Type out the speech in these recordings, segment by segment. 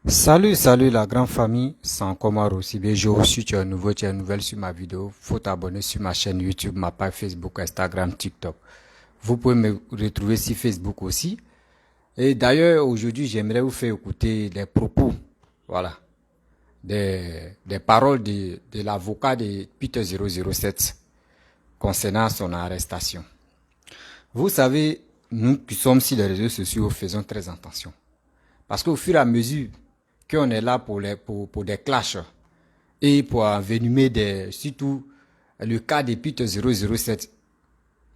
Salut la grande famille, c'est encore moi aussi. Bien, je reçu, tu es nouveau, tu es nouvelle sur ma vidéo. Faut t'abonner sur ma chaîne YouTube, ma page Facebook, Instagram, TikTok. Vous pouvez me retrouver sur Facebook aussi. Et d'ailleurs, aujourd'hui, j'aimerais vous faire écouter les propos, voilà, des paroles de l'avocat de Peter 007 concernant son arrestation. Vous savez, nous qui sommes sur les réseaux sociaux, faisons très attention. Parce qu'au fur et à mesure qu'on est là pour des clashs et pour envenimer surtout le cas de Peter 007,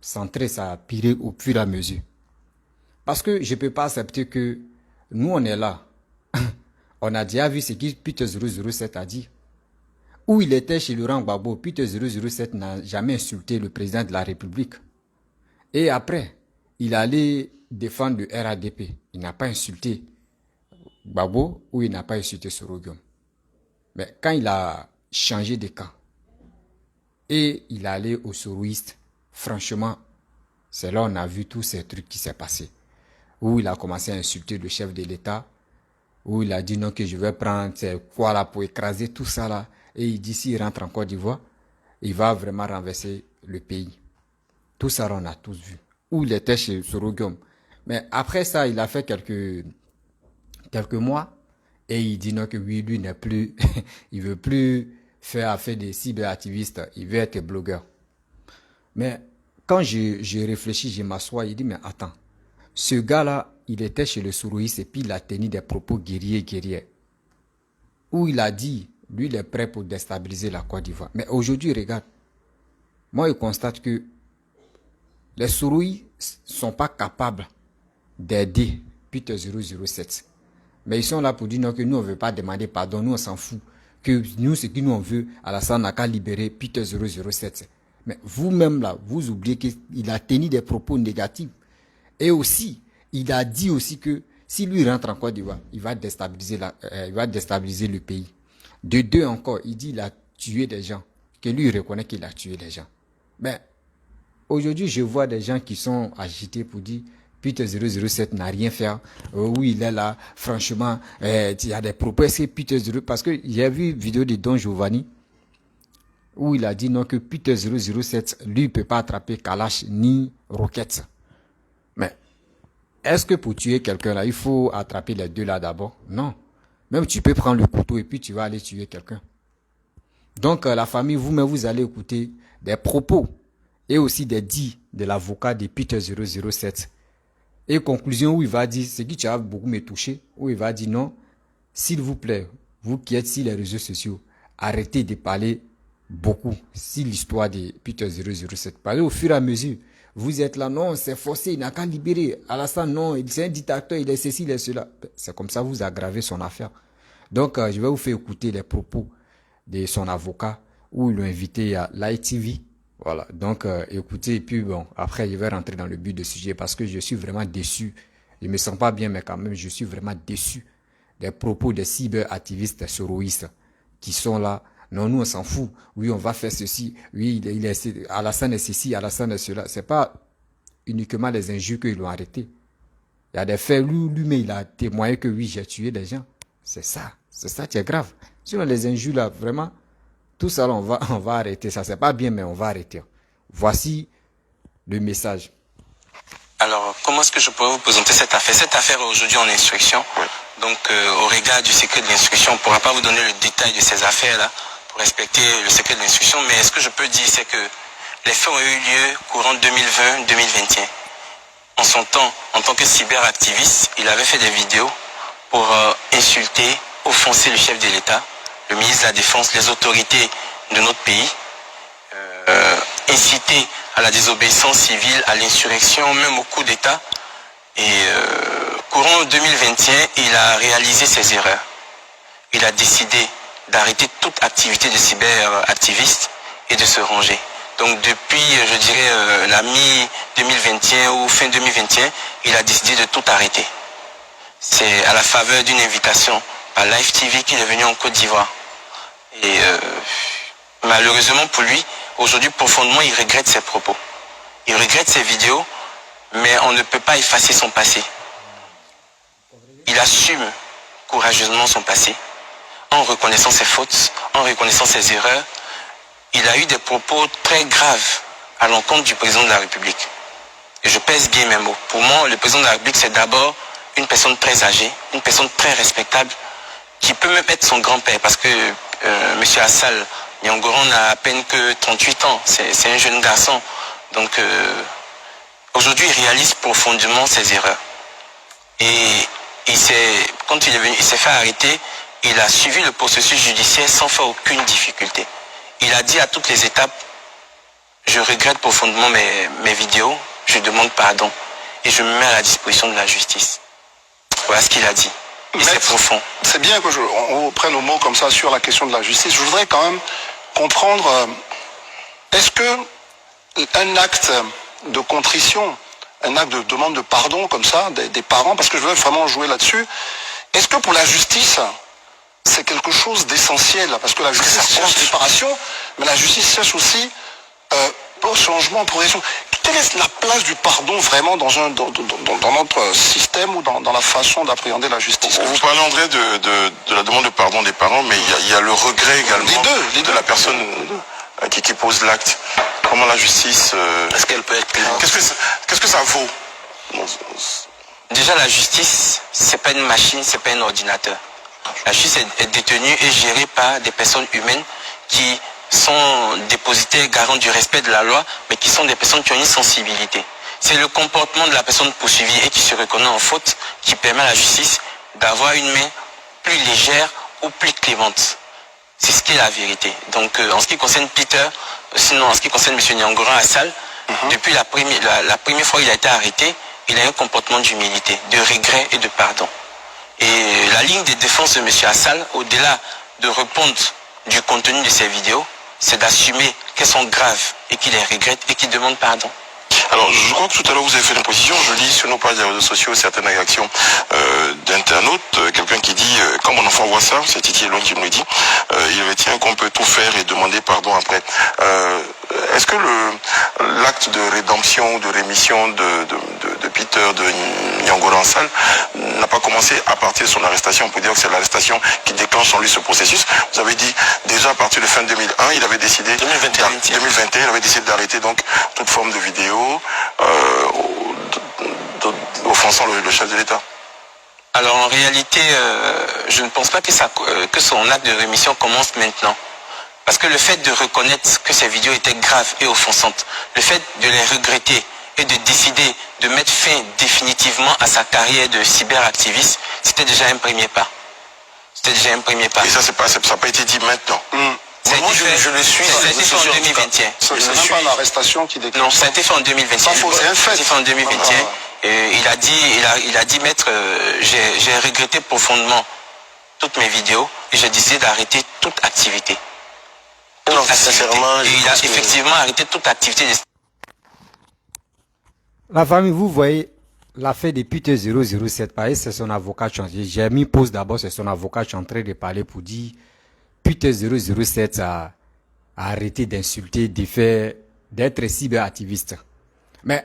centré ça a piré au fur et à mesure. Parce que je ne peux pas accepter que nous on est là. On a déjà vu ce que Peter 007 a dit. Où il était chez Laurent Gbagbo, Peter 007 n'a jamais insulté le président de la République. Et après, il allait défendre le RADP. Il n'a pas insulté Gbagbo ou il n'a pas insulté Sorogium. Mais quand il a changé de camp et il est allé au Soroïste, franchement, c'est là où on a vu tous ces trucs qui s'est passé. Où il a commencé à insulter le chef de l'État, où il a dit non que je vais prendre quoi là pour écraser tout ça là. Et il dit s'il rentre en Côte d'Ivoire, il va vraiment renverser le pays. Tout ça on a tous vu. Où il était chez Sorogium. Mais après ça, il a fait quelques mois et il dit non que oui, lui n'est plus, il veut plus faire affaire des cyberactivistes, il veut être blogueur. Mais quand je réfléchis, je m'assois, il dit mais attends, ce gars-là, il était chez le Sourouis et puis il a tenu des propos guerriers, où il a dit, lui il est prêt pour déstabiliser la Côte d'Ivoire. Mais aujourd'hui, regarde, moi je constate que les Sourouis sont pas capables d'aider Peter 007. Mais ils sont là pour dire non, que nous on ne veut pas demander pardon, nous on s'en fout. Que nous, ce que nous on veut, Alassane n'a qu'à libérer Peter 007. Mais vous-même là, vous oubliez qu'il a tenu des propos négatifs. Et aussi, il a dit aussi que si lui rentre en Côte d'Ivoire, il va déstabiliser le pays. De deux encore, il dit qu'il a tué des gens. Que lui il reconnaît qu'il a tué des gens. Mais aujourd'hui, je vois des gens qui sont agités pour dire Peter 007 n'a rien fait. Oui, il est là. Franchement, il y a des propos. Est-ce que Peter 007... Parce que j'ai vu une vidéo de Don Giovanni où il a dit non que Peter 007, lui, ne peut pas attraper Kalash ni Rocket. Mais est-ce que pour tuer quelqu'un là, il faut attraper les deux là d'abord? Non. Même tu peux prendre le couteau et puis tu vas aller tuer quelqu'un. Donc la famille, vous-même, vous allez écouter des propos et aussi des dits de l'avocat de Peter 007. Et conclusion où il va dire, ce qui tu as beaucoup me touché, où il va dire non, s'il vous plaît, vous qui êtes sur les réseaux sociaux, arrêtez de parler beaucoup sur l'histoire de Peter 007. Parlez au fur et à mesure. Vous êtes là, non, c'est forcé, il n'a qu'à libérer. Alassane, non, c'est un dictateur, il est ceci, il est cela. C'est comme ça, vous aggravez son affaire. Donc, je vais vous faire écouter les propos de son avocat, où ils l'ont invité à l'ITV. Voilà, donc écoutez, et puis bon, après je vais rentrer dans le but du sujet parce que je suis vraiment déçu. Je me sens pas bien, mais quand même, je suis vraiment déçu des propos des cyberactivistes soroïstes qui sont là. Non, nous on s'en fout. Oui, on va faire ceci. Oui, Alassane est ceci, Alassane est cela. C'est pas uniquement les injures qu'ils l'ont arrêté. Il y a des faits, lui-même il a témoigné que oui, j'ai tué des gens. C'est ça qui est grave. Sinon les injures là, vraiment, tout ça, là, on va arrêter. Ça, c'est pas bien, mais on va arrêter. Voici le message. Alors, comment est-ce que je pourrais vous présenter cette affaire? Cette affaire est aujourd'hui en instruction. Donc, au regard du secret de l'instruction, on ne pourra pas vous donner le détail de ces affaires-là pour respecter le secret de l'instruction. Mais ce que je peux dire, c'est que les faits ont eu lieu courant 2020-2021. En son temps, en tant que cyberactiviste, il avait fait des vidéos pour insulter, offenser le chef de l'État, le ministre de la Défense, les autorités de notre pays, inciter à la désobéissance civile, à l'insurrection, même au coup d'État. Et courant 2021, il a réalisé ses erreurs. Il a décidé d'arrêter toute activité de cyberactiviste et de se ranger. Donc depuis, je dirais, la mi-2021 ou fin 2021, il a décidé de tout arrêter. C'est à la faveur d'une invitation à Live TV qu'il est venu en Côte d'Ivoire. Et malheureusement pour lui, aujourd'hui profondément, il regrette ses propos. Il regrette ses vidéos, mais on ne peut pas effacer son passé. Il assume courageusement son passé, en reconnaissant ses fautes, en reconnaissant ses erreurs. Il a eu des propos très graves à l'encontre du président de la République. Et je pèse bien mes mots. Pour moi, le président de la République, c'est d'abord une personne très âgée, une personne très respectable, qui peut même être son grand-père, parce que M. Assal Nyangoran n'a à peine que 38 ans, c'est un jeune garçon. Donc aujourd'hui, il réalise profondément ses erreurs. Et quand il est venu, il s'est fait arrêter, il a suivi le processus judiciaire sans faire aucune difficulté. Il a dit à toutes les étapes, je regrette profondément mes vidéos, je demande pardon et je me mets à la disposition de la justice. Voilà ce qu'il a dit. Et c'est profond. C'est bien qu'on prenne nos mots comme ça sur la question de la justice. Je voudrais quand même comprendre, est-ce que un acte de contrition, un acte de demande de pardon comme ça, des parents, parce que je veux vraiment jouer là-dessus, est-ce que pour la justice, c'est quelque chose d'essentiel? Parce que la justice cherche réparation, mais la justice cherche aussi changement, progression. Quelle est la place du pardon vraiment dans notre système ou dans la façon d'appréhender la justice? Vous parlez, André, de la demande de pardon des parents, mais il y a le regret également les deux, de la personne qui pose l'acte. Comment la justice... Est-ce qu'elle peut être... Qu'est-ce que ça vaut? Déjà, la justice, c'est pas une machine, c'est pas un ordinateur. La justice est détenue et gérée par des personnes humaines qui sont dépositaires, garants du respect de la loi, mais qui sont des personnes qui ont une sensibilité. C'est le comportement de la personne poursuivie et qui se reconnaît en faute qui permet à la justice d'avoir une main plus légère ou plus clémente. C'est ce qui est la vérité. Donc en ce qui concerne Peter, sinon en ce qui concerne M. Nyangoran Assal, depuis la première fois qu'il a été arrêté, il a un comportement d'humilité, de regret et de pardon. Et la ligne de défense de M. Assal, au-delà de répondre du contenu de ses vidéos, c'est d'assumer qu'elles sont graves et qu'il les regrette et qu'il demande pardon. Alors, je crois que tout à l'heure vous avez fait une position, je lis sur nos pages des réseaux sociaux certaines réactions d'internautes, quelqu'un qui dit, quand mon enfant voit ça, c'est Titi Elon qui me le dit, il retient qu'on peut tout faire et demander pardon après. Est-ce que l'acte de rédemption, de rémission de Peter, de Nyangoran Assal, n'a pas commencé à partir de son arrestation? On peut dire que c'est l'arrestation qui déclenche en lui ce processus. Vous avez dit, déjà à partir de fin 2001, il avait décidé... 2021, il avait décidé d'arrêter donc toute forme de vidéo offensant le chef de l'État. Alors en réalité, je ne pense pas que son acte de rémission commence maintenant. Parce que le fait de reconnaître que ces vidéos étaient graves et offensantes, le fait de les regretter et de décider de mettre fin définitivement à sa carrière de cyberactiviste, c'était déjà un premier pas. C'était déjà un premier pas. Et ça n'a pas été dit maintenant. Moi, je le suis. Ça a été fait en 2021. C'est même pas l'arrestation qui déclenche. Non, ça a été fait en 2021. C'est un fait. Ça a été fait en 2021. Et il a dit, maître, j'ai regretté profondément toutes mes vidéos et j'ai décidé d'arrêter toute activité. Non, sincèrement, et il a effectivement arrêté toute activité. La famille, vous voyez, l'affaire de Peter 007, c'est son avocat. J'ai mis pause d'abord, c'est son avocat qui est en train de parler pour dire Peter 007 a arrêté d'insulter, d'être cyberactiviste. Mais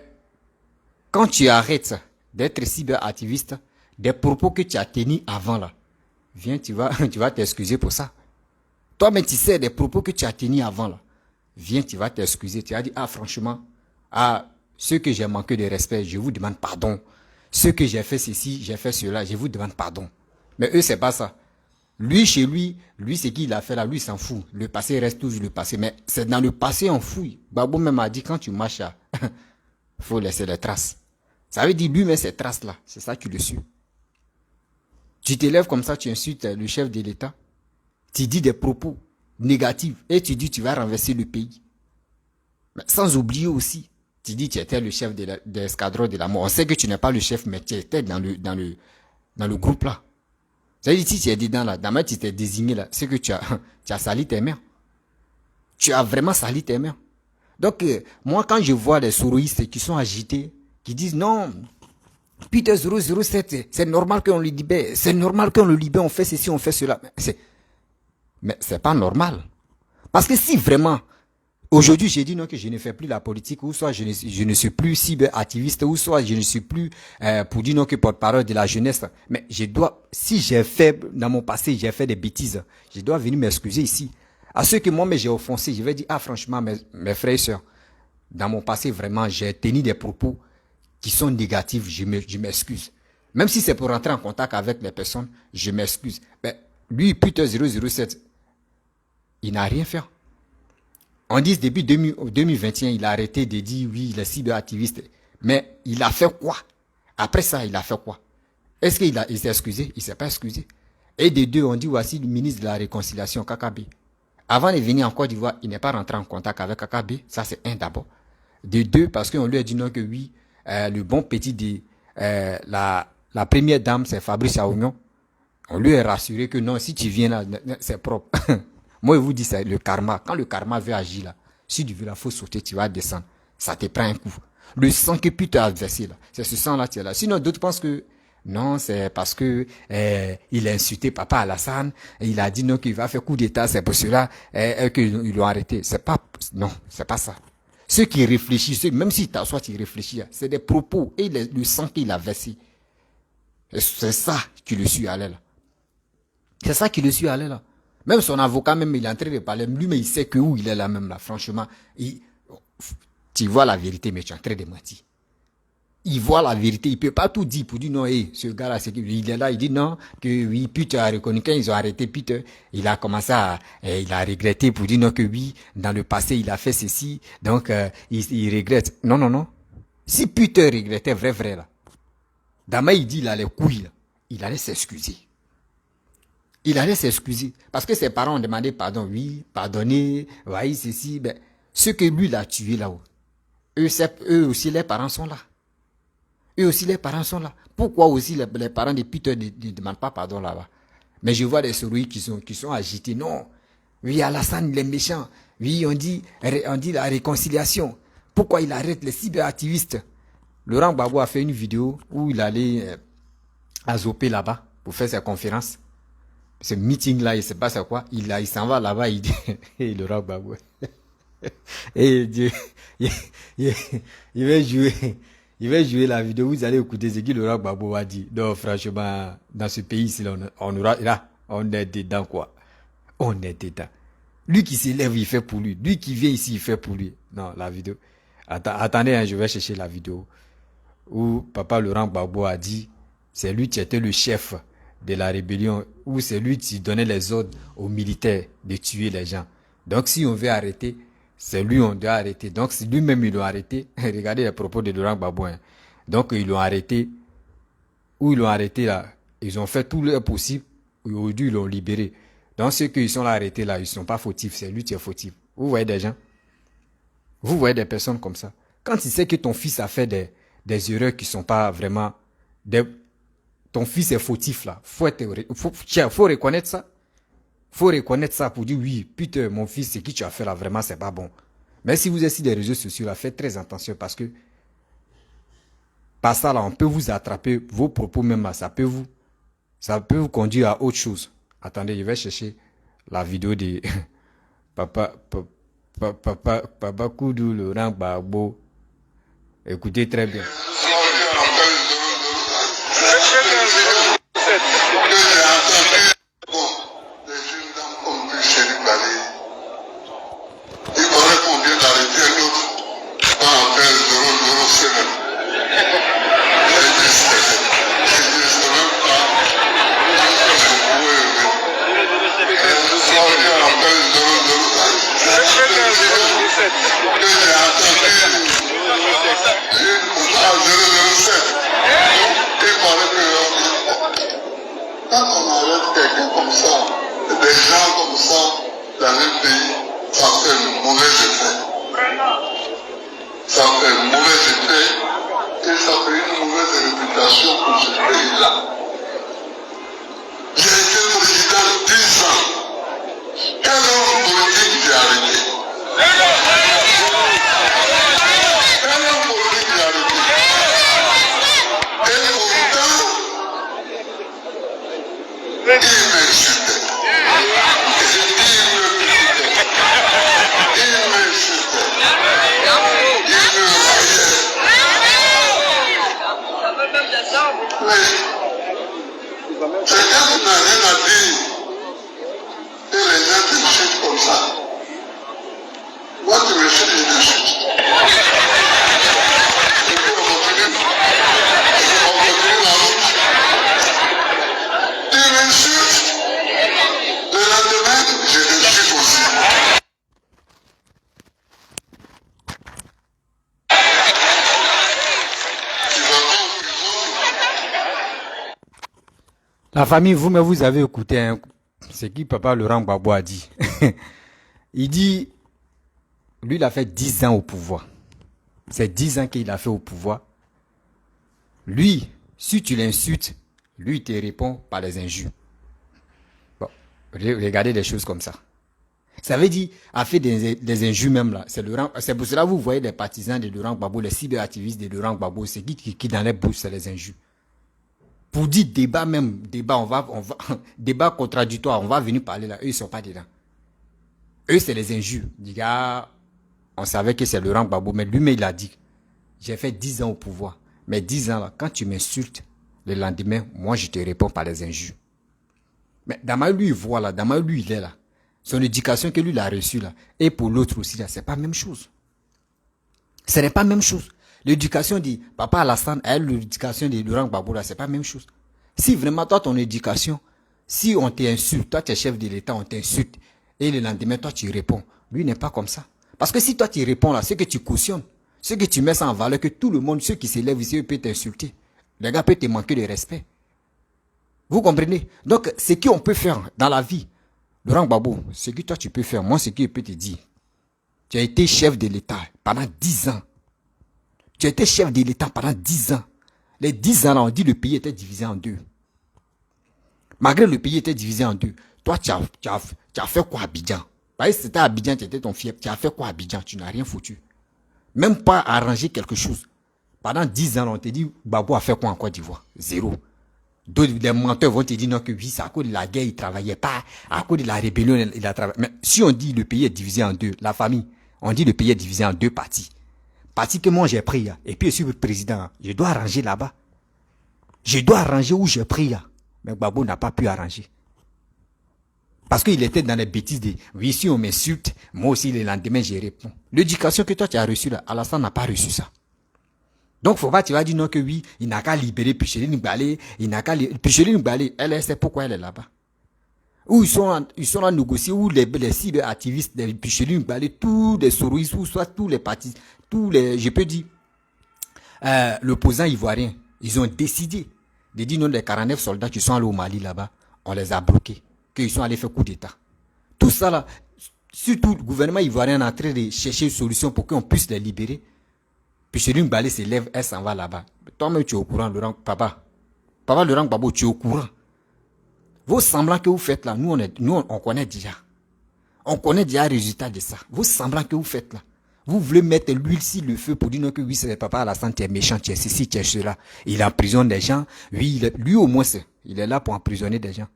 quand tu arrêtes d'être cyberactiviste, des propos que tu as tenus avant là, viens, tu vas t'excuser pour ça. Toi-même, tu sais des propos que tu as tenus avant là. Viens, tu vas t'excuser. Tu as dit, franchement, ceux que j'ai manqué de respect, je vous demande pardon. Ceux que j'ai fait ceci, j'ai fait cela, je vous demande pardon. Mais eux, c'est pas ça. Lui, chez lui, ce qu'il a fait là, lui, il s'en fout. Le passé reste toujours le passé. Mais c'est dans le passé, on fouille. Babou même a dit, quand tu marches là, faut laisser les traces. Ça veut dire, lui, mais ces traces-là, c'est ça tu le suis. Tu t'élèves comme ça, tu insultes le chef de l'État. Tu dis des propos négatifs et tu dis tu vas renverser le pays. Mais sans oublier aussi, tu dis tu étais le chef de l'escadron de la mort. On sait que tu n'es pas le chef, mais tu étais dans le groupe là. Ça veut dire si tu es dedans là, dans tu t'es désigné là, c'est que tu as sali tes mains. Tu as vraiment sali tes mains. Donc moi quand je vois les soroïstes qui sont agités, qui disent non, Peter 007, c'est normal qu'on le libère, c'est normal qu'on le libère, on fait ceci, on fait cela. Mais c'est pas normal. Parce que si vraiment, Aujourd'hui, j'ai dit non que je ne fais plus la politique, ou soit je ne suis plus cyberactiviste, ou soit je ne suis plus pour dire non que porte-parole de la jeunesse. Mais je dois, si j'ai fait, dans mon passé, j'ai fait des bêtises, je dois venir m'excuser ici. À ceux que moi, j'ai offensé, je vais dire, ah franchement, mes frères et sœurs, dans mon passé, vraiment, j'ai tenu des propos qui sont négatifs, je m'excuse. Même si c'est pour rentrer en contact avec les personnes, je m'excuse. Mais lui, Peter 007, il n'a rien fait. On dit depuis 2021, il a arrêté de dire oui, il est cyberactiviste. Mais il a fait quoi? Après ça, il a fait quoi? Est-ce qu'il s'est excusé? Il ne s'est pas excusé. Et des deux, on dit voici le ministre de la Réconciliation, Kakabe. Avant de venir en Côte d'Ivoire, il n'est pas rentré en contact avec Kakabe. Ça, c'est un d'abord. De deux, parce qu'on lui a dit non que oui, le bon petit de la première dame, c'est Fabrice Aounion. On lui a rassuré que non, si tu viens là, c'est propre. Moi, je vous dis, c'est le karma. Quand le karma veut agir là, si tu veux la faut sauter, tu vas descendre. Ça te prend un coup. Le sang que Peter a versé là, c'est ce sang là qui est là. Sinon, d'autres pensent que non, c'est parce que il a insulté Papa Alassane, et il a dit non qu'il va faire coup d'état, c'est pour cela qu'ils l'ont arrêté. C'est pas, non, c'est pas ça. Ceux qui réfléchissent, même si t'assois, tu réfléchis, c'est des propos et le sang qu'il a versé. C'est ça qui le suit allé là. C'est ça qui le suit allé là. Même son avocat, même, il est en train de parler. Lui, mais il sait que où il est là même là. Franchement, tu vois la vérité, mais tu es en train de mentir. Il voit la vérité. Il peut pas tout dire pour dire non, hey, ce gars-là, il est là, il dit non, que oui, Peter a reconnu. Quand ils ont arrêté Peter, il a commencé il a regretté pour dire non, que oui, dans le passé, il a fait ceci. Donc, il regrette. Non, non, non. Si Peter regrettait vrai, là, Dama, il dit, il a les couilles, là. Il allait s'excuser. Il allait s'excuser. Parce que ses parents ont demandé pardon. Oui, pardonnez, voyez ceci. Ben, ceux que lui l'a tué là-haut, eux aussi, les parents sont là. Eux aussi, les parents sont là. Pourquoi aussi les parents de Peter ne demandent pas pardon là-bas? Mais je vois des souris qui sont agités. Non. Oui, Alassane, il est méchant. Oui, on dit la réconciliation. Pourquoi il arrête les cyberactivistes? Laurent Gbagbo a fait une vidéo où il allait à Zopé là-bas pour faire sa conférence. Ce meeting-là, il ne sait pas c'est quoi. Il s'en va là-bas, il dit, hey, Laurent Gbagbo. Et Dieu, il va jouer la vidéo. Vous allez écouter ce que Laurent Gbagbo a dit. Donc, franchement, dans ce pays-ci, on est dedans, quoi. On est dedans. Lui qui s'élève, il fait pour lui. Lui qui vient ici, il fait pour lui. Non, la vidéo. Attendez, hein, je vais chercher la vidéo où papa Laurent Gbagbo a dit, c'est lui qui était le chef de la rébellion, où c'est lui qui donnait les ordres aux militaires de tuer les gens. Donc si on veut arrêter, c'est lui on doit arrêter. Donc c'est lui-même ils l'ont arrêté. Regardez les propos de Laurent Gbagbo. Hein. Donc ils l'ont arrêté. Où ils l'ont arrêté là, ils ont fait tout le possible. Aujourd'hui ils l'ont libéré. Donc ceux qui sont là arrêtés là, ils ne sont pas fautifs. C'est lui qui est fautif. Vous voyez des gens? Vous voyez des personnes comme ça. Quand tu sais que ton fils a fait des erreurs qui ne sont pas vraiment... Ton fils est fautif là. Faut reconnaître ça. Faut reconnaître ça pour dire oui, putain, mon fils, ce que tu as fait là, vraiment, c'est pas bon. Mais si vous êtes sur des réseaux sociaux là, faites très attention parce que par ça là, on peut vous attraper, vos propos même là, ça peut vous conduire à autre chose. Attendez, je vais chercher la vidéo de Papa Koudou Laurent Gbagbo. Écoutez très bien. Quand on arrête quelqu'un comme ça, des gens comme ça dans un pays, ça fait un mauvais effet. Ça fait un mauvais effet et ça fait une mauvaise réputation pour ce pays-là. Il a été président 10 ans. Quel homme politique qui a arrêté? Quel homme politique qui a arrêté? Et pourtant, il m'insultait. Il m'insultait. elle n'a rien à dire. Et les gens t'insultent comme ça. Moi, tu me chutes, je t'insulte. Et puis on continue la route. Tu m'insultes. Le lendemain, je t'insulte aussi. Tu vas pas en prison. La famille, vous-même, vous avez écouté hein, ce que papa Laurent Gbagbo a dit. Il dit, lui, il a fait 10 ans au pouvoir. C'est 10 ans qu'il a fait au pouvoir. Lui, si tu l'insultes, lui, il te répond par les injures. Bon, regardez des choses comme ça. Ça veut dire, a fait des injures même là. C'est pour cela que vous voyez les partisans de Laurent Gbagbo, les cyberactivistes de Laurent Gbagbo, c'est qui dans les bouches, c'est les injures. Pour dire débat même, on va débat contradictoire, on va venir parler là, eux ils sont pas dedans. Eux c'est les injures. Les gars, on savait que c'est Laurent Gbagbo, mais lui-même il a dit, j'ai fait 10 ans au pouvoir, mais 10 ans là, quand tu m'insultes, le lendemain, moi je te réponds par les injures. Mais Dama lui il voit là, Dama lui il est là. Son éducation que lui il a reçue là, et pour l'autre aussi là, c'est pas la même chose. Ce n'est pas la même chose. L'éducation de Papa Alassane et l'éducation de Laurent Gbagbo là, c'est pas la même chose. Si vraiment toi ton éducation, si on t'insulte, toi tu es chef de l'État, on t'insulte, et le lendemain toi tu réponds, lui n'est pas comme ça. Parce que si toi tu réponds là, c'est que tu cautionnes, c'est que tu mets ça en valeur, que tout le monde, ceux qui s'élèvent ici, peuvent t'insulter. Les gars peuvent te manquer de respect. Vous comprenez? Donc, ce qu'on peut faire dans la vie, Laurent Gbagbo, ce que toi tu peux faire, moi ce que je peux te dire, tu as été chef de l'État pendant 10 ans. Tu as été chef de l'État pendant 10 ans. Les 10 ans là, on dit que le pays était divisé en deux. Malgré le pays était divisé en deux, toi tu as fait quoi à Abidjan? Parce que c'était à Abidjan, tu étais ton fief, tu as fait quoi à Abidjan? Tu n'as rien foutu. Même pas arranger quelque chose. Pendant 10 ans, on te dit, Gbagbo a fait quoi en Côte d'Ivoire? Zéro. D'autres, les menteurs vont te dire non, que oui, c'est à cause de la guerre, il ne travaillait pas. À cause de la rébellion, il a travaillé. Mais si on dit le pays est divisé en deux, la famille, on dit le pays est divisé en deux parties. Partie que moi j'ai pris, et puis je suis le président, je dois arranger là-bas. Je dois arranger où j'ai pris. Mais Gbagbo n'a pas pu arranger. Parce qu'il était dans les bêtises de, oui, si on m'insulte, moi aussi le lendemain je réponds. L'éducation que toi tu as reçue là, Alassane n'a pas reçu ça. Donc faut pas, tu vas dire non que oui, il n'a qu'à libérer Picheline Ngbale, il n'a qu'à libérer, Picheline Ngbale, elle sait pourquoi elle est là-bas. Où ils sont à négocier, où les cyberactivistes, les Picheline Ngbale, tous les soroïstes, ou soit tous les partis, tous les, je peux dire, l'opposant ivoirien, ils ont décidé de dire non, les 49 soldats qui sont allés au Mali là-bas, on les a bloqués, qu'ils sont allés faire coup d'État. Tout ça là, surtout le gouvernement ivoirien est en train de chercher une solution pour qu'on puisse les libérer. Puis Picheline Ngbale se lève, elle s'en va là-bas. Toi-même tu es au courant, Laurent, papa Laurent Gbagbo, tu es au courant. Vos semblants que vous faites là, nous on connaît déjà. On connaît déjà le résultat de ça. Vos semblants que vous faites là. Vous voulez mettre l'huile sur le feu pour dire non que oui, c'est le papa Alassane, tu es méchant, tu es ceci, tu es cela. Il emprisonne des gens. Oui, lui au moins, il est là pour emprisonner des gens.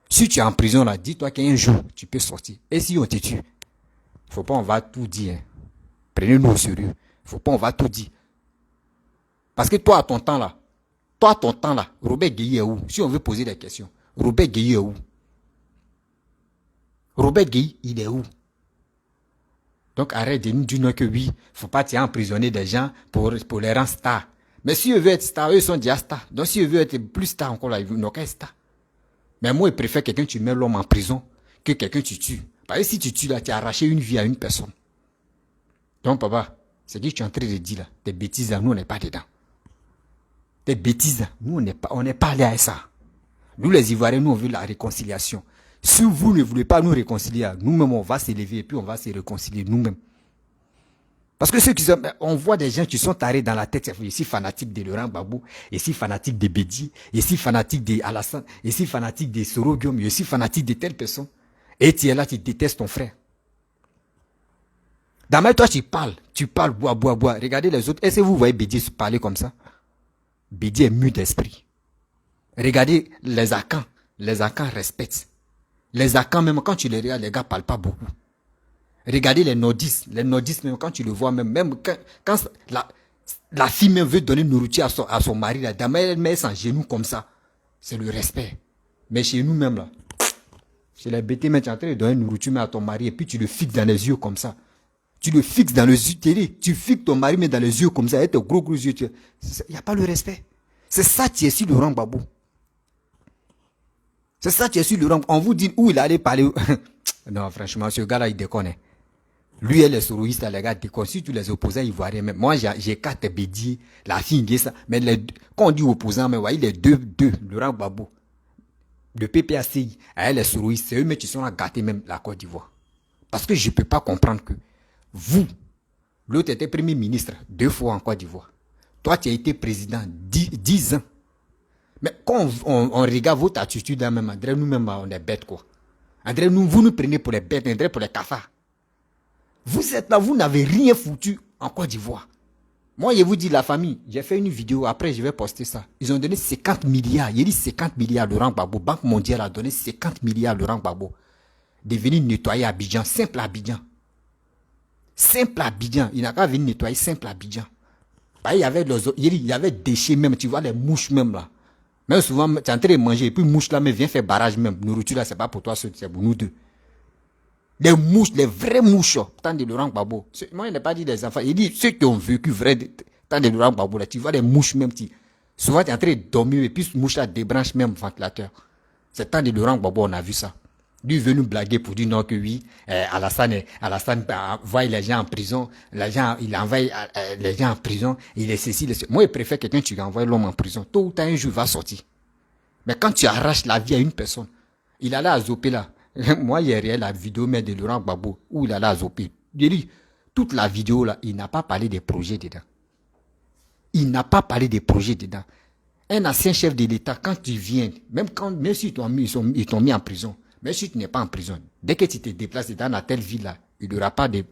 Si tu es en prison là, dis-toi qu'un jour, tu peux sortir. Et si on te tue, faut pas on va tout dire. Hein. Prenez-nous au sérieux. Faut pas on va tout dire. Parce que toi, à ton temps là, Robert Gueye est où? Si on veut poser des questions, Robert Gueye est où? Robert Gueye, il est où? Donc arrête de nous dire que oui, faut pas emprisonner des gens pour les rendre stars. Mais si eux veulent être stars, eux sont déjà stars. Donc si eux veulent être plus stars encore là, ils n'ont qu'à être stars. Mais moi, je préfère quelqu'un tu mets l'homme en prison que quelqu'un tu tues. Parce que si tu tues là, tu as arraché une vie à une personne. Donc papa, c'est ce que tu es en train de dire là. Tes bêtises là, nous on n'est pas dedans. Tes bêtises là, nous on n'est pas allé à ça. Nous les Ivoiriens, nous on veut la réconciliation. Si vous ne voulez pas nous réconcilier, nous-mêmes, on va s'élever et puis on va se réconcilier nous-mêmes. Parce que ceux qui sont, on voit des gens qui sont tarés dans la tête, ici fanatiques de Laurent Gbagbo, ici fanatiques de Bédi, ici fanatiques de Alassane, ici fanatiques de Soro Guillaume, ici fanatiques de telle personne. Et tu es là, tu détestes ton frère. D'abord, toi, tu parles, bois. Regardez les autres. Est-ce que vous voyez Bédi parler comme ça? Bédi est mu d'esprit. Regardez les Akans respectent. Les Akans, même quand tu les regardes, les gars ne parlent pas beaucoup. Regardez les nordistes, même quand tu le vois, même quand la fille même veut donner nourriture à son mari, la dame, elle met son genou comme ça. C'est le respect. Mais chez nous même là, chez les bêtés, mais tu es en train de donner une nourriture à ton mari et puis tu le fixes dans les yeux comme ça. Tu le fixes dans les yeux, tu fixes ton mari mais dans les yeux comme ça, avec tes gros yeux. Il n'y a pas le respect. C'est ça qui est sur Laurent Gbagbo. C'est ça qui est sur Laurent. On vous dit où il allait parler. Non, franchement, ce gars-là, il déconne. Lui et les soroïstes, les gars, déconne. Si tu les opposants ivoiriens, même moi, j'ai 4 bédiers, la fille, ça. Mais quand on dit opposants, mais voyez, les deux, Laurent Gbagbo, le PPACI, les soroïstes, c'est eux-mêmes qui sont à gâter même la Côte d'Ivoire. Parce que je ne peux pas comprendre que vous, l'autre était premier ministre 2 fois en Côte d'Ivoire. Toi, tu as été président 10 ans. Mais quand on regarde votre attitude, là même, André, nous-mêmes, on est bêtes, quoi. André, vous nous prenez pour les bêtes, André, pour les cafards. Vous êtes là, vous n'avez rien foutu en Côte d'Ivoire. Moi, je vous dis, la famille, j'ai fait une vidéo, après, je vais poster ça. Ils ont donné 50 milliards. Il dit 50 milliards de Laurent Gbagbo. Banque mondiale a donné 50 milliards de Laurent Gbagbo. De venir nettoyer Abidjan, simple Abidjan. Simple Abidjan. Il n'a qu'à venir nettoyer simple Abidjan. Bah, il y avait des déchets même, tu vois, les mouches même là. Même souvent, tu es en train de manger, et puis mouche là, mais viens faire barrage même. Nourriture là, c'est pas pour toi, c'est pour nous deux. Les mouches, les vraies mouches, tant de Laurent Gbagbo. Moi, il n'a pas dit des enfants. Il dit ceux qui ont vécu vrai, tant de Laurent Gbagbo là, tu vois les mouches même. Souvent, tu es en train de dormir, et puis ce mouche là débranche même le ventilateur. C'est tant de Laurent Gbagbo, on a vu ça. Lui est venu blaguer pour dire non que oui, Alassane envoie les gens en prison, il envoie les gens en prison, il est ceci, moi je préfère quelqu'un qui envoie l'homme en prison, tôt ou tard un jour il va sortir. Mais quand tu arraches la vie à une personne, il allait à Zopé là, moi il y a la vidéo mais de Laurent Gbagbo, où il allait à Zopé, je dis, toute la vidéo là, il n'a pas parlé des projets dedans. Il n'a pas parlé des projets dedans. Un ancien chef de l'État, quand tu viens, même si ils t'ont mis en prison, mais si tu n'es pas en prison, dès que tu te déplaces dans telle ville-là, il n'y aura pas de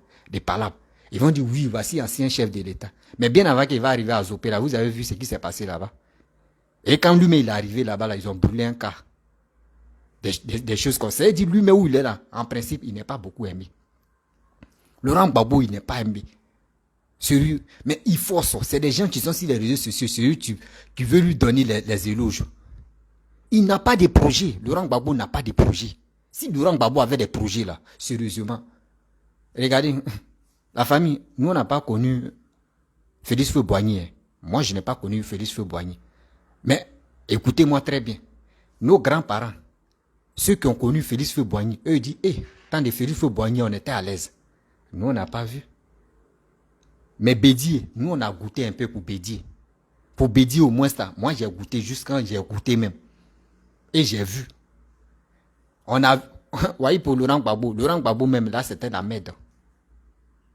palabres. Ils vont dire, oui, voici ancien chef de l'État. Mais bien avant qu'il va arriver à Zopé, là, vous avez vu ce qui s'est passé là-bas. Et quand lui-même il est arrivé là-bas, là, ils ont brûlé un cas. Des choses comme ça. Il dit, lui-même où il est là, en principe, il n'est pas beaucoup aimé. Laurent Gbagbo, il n'est pas aimé. Sérieux. Mais il faut ça. C'est des gens qui sont sur les réseaux sociaux, sérieux, qui veulent lui donner les éloges. Il n'a pas de projet. Laurent Gbagbo n'a pas de projet. Si Laurent Gbagbo avait des projets là, sérieusement, regardez, la famille, nous on n'a pas connu Félix Houphouët-Boigny. Moi je n'ai pas connu Félix Houphouët-Boigny. Mais écoutez-moi très bien. Nos grands-parents, ceux qui ont connu Félix Houphouët-Boigny, eux disent, tant de Félix Houphouët-Boigny, on était à l'aise. Nous on n'a pas vu. Mais Bédier, nous on a goûté un peu pour Bédier. Pour Bédier au moins ça, moi j'ai goûté jusqu'à j'ai goûté même. Et j'ai vu. On a, voyez pour Laurent Gbagbo même là, c'était la merde.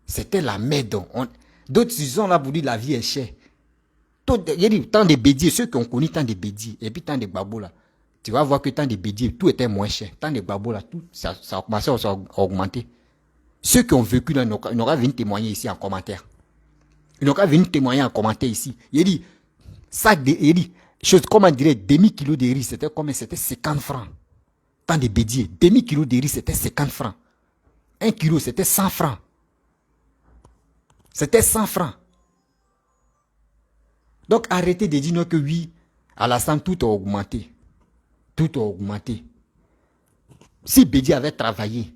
C'était la merde. D'autres ils sont là pour dire la vie est chère. Il y a tant de bédiers, ceux qui ont connu tant de bédiers, et puis tant de Gbagbo là, tu vas voir que tant de bédiers, tout était moins cher. Tant de Gbagbo là, tout, ça a commencé à augmenter. Ceux qui ont vécu là, ils n'auraient venir témoigner ici en commentaire. Ils n'auraient venir témoigner en commentaire ici. Il dit, chose, comment dirait, demi-kilo de riz, c'était combien? C'était 50 francs. Tant de bédiers. Demi-kilo de riz, c'était 50 francs. 1 kilo, c'était 100 francs. C'était 100 francs. Donc, arrêtez de dire non que oui, Alassane, tout a augmenté. Tout a augmenté. Si Bédier avait travaillé,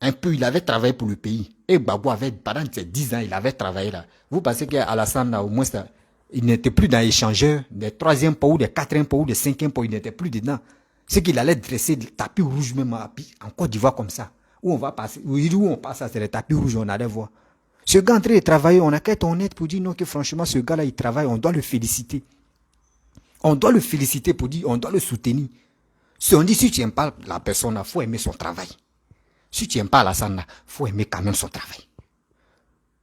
un peu, il avait travaillé pour le pays. Et Gbagbo avait, pendant ces 10 ans, il avait travaillé là. Vous pensez qu'Alassane, au moins, ça, il n'était plus dans l'échangeur, des 3e pas ou des 4e pas ou des 5e pas, il n'était plus dedans. C'est qu'il allait dresser le tapis rouge même en Côte d'Ivoire comme ça. Où on va passer, où on passe, c'est le tapis rouge, on allait voir. Ce gars en train de travailler, on a qu'à être honnête pour dire non que franchement, ce gars-là, il travaille, on doit le féliciter. On doit le féliciter pour dire, on doit le soutenir. Si on dit, si tu n'aimes pas la personne, il faut aimer son travail. Si tu n'aimes pas Alassane, il faut aimer quand même son travail.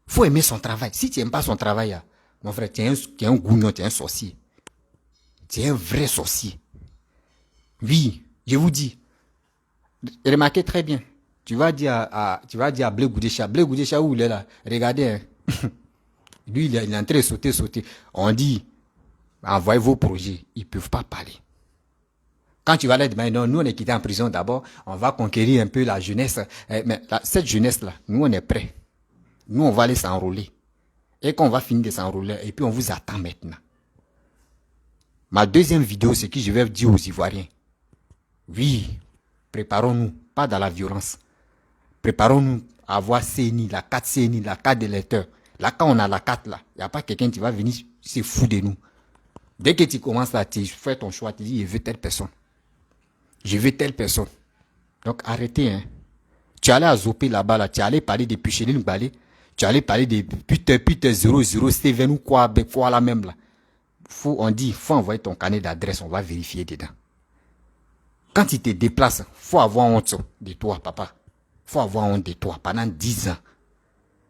Il faut aimer son travail. Si tu n'aimes pas son travail, mon frère, tu es un gougnon, tu es un sorcier. Tu es un vrai sorcier. Oui, je vous dis. Remarquez très bien. Tu vas dire à Blé Goudécha. Blé Goudécha, où il est là? Regardez. Hein. Lui, il est en train de sauter. On dit, envoyez vos projets. Ils ne peuvent pas parler. Quand tu vas leur dire, non, nous on est quittés en prison d'abord, on va conquérir un peu la jeunesse. Mais cette jeunesse-là, nous on est prêts. Nous on va aller s'enrôler. Et quand on va finir de s'enrôler, et puis on vous attend maintenant. Ma deuxième vidéo, c'est que je vais dire aux Ivoiriens. Oui, préparons-nous, pas dans la violence. Préparons-nous à avoir CNI, la carte CNI, la carte d'électeur. Là, quand on a la carte, là, il n'y a pas quelqu'un qui va venir se foutre de nous. Dès que tu commences à faire ton choix, tu dis, je veux telle personne. Je veux telle personne. Donc, arrêtez, hein. Tu allais à Zopé là-bas, là, tu allais parler de Picheline Balé, tu allais parler de putain 00 Steven ou quoi là même, là. On dit, faut envoyer ton carnet d'adresse, on va vérifier dedans. Quand tu te déplaces, faut avoir honte de toi, papa. Faut avoir honte de toi pendant 10 ans.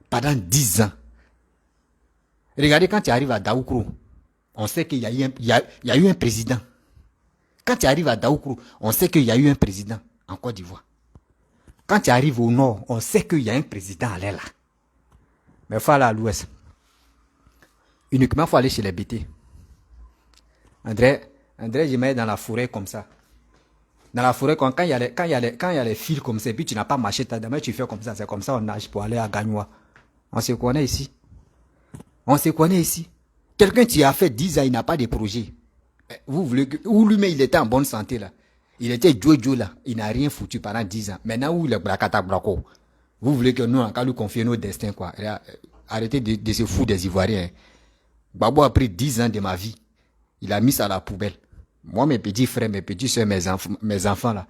Pendant 10 ans. Regardez, quand tu arrives à Daoukro, on sait qu'il y a eu un président. Quand tu arrives à Daoukro, on sait qu'il y a eu un président en Côte d'Ivoire. Quand tu arrives au nord, on sait qu'il y a un président à l'aile là. Mais il faut aller à l'ouest. Uniquement, il faut aller chez les BT. André, je mets dans la forêt comme ça. Dans la forêt, quand il y a les fils comme ça, et puis tu n'as pas marché ta dame, tu fais comme ça. C'est comme ça on nage pour aller à Gagnoua. On se connaît ici. On se connaît ici. Quelqu'un qui a fait 10 ans, il n'a pas de projet. Vous voulez que... Ou lui-même, il était en bonne santé là. Il était Jojo là. Il n'a rien foutu pendant 10 ans. Maintenant, où il est Brakata Brako? Vous voulez que nous, on lui confier nos destins, quoi. Arrêtez de se foutre des Ivoiriens. Gbagbo a pris 10 ans de ma vie. Il a mis ça à la poubelle. Moi, mes petits frères, mes petites soeurs, mes enfants là,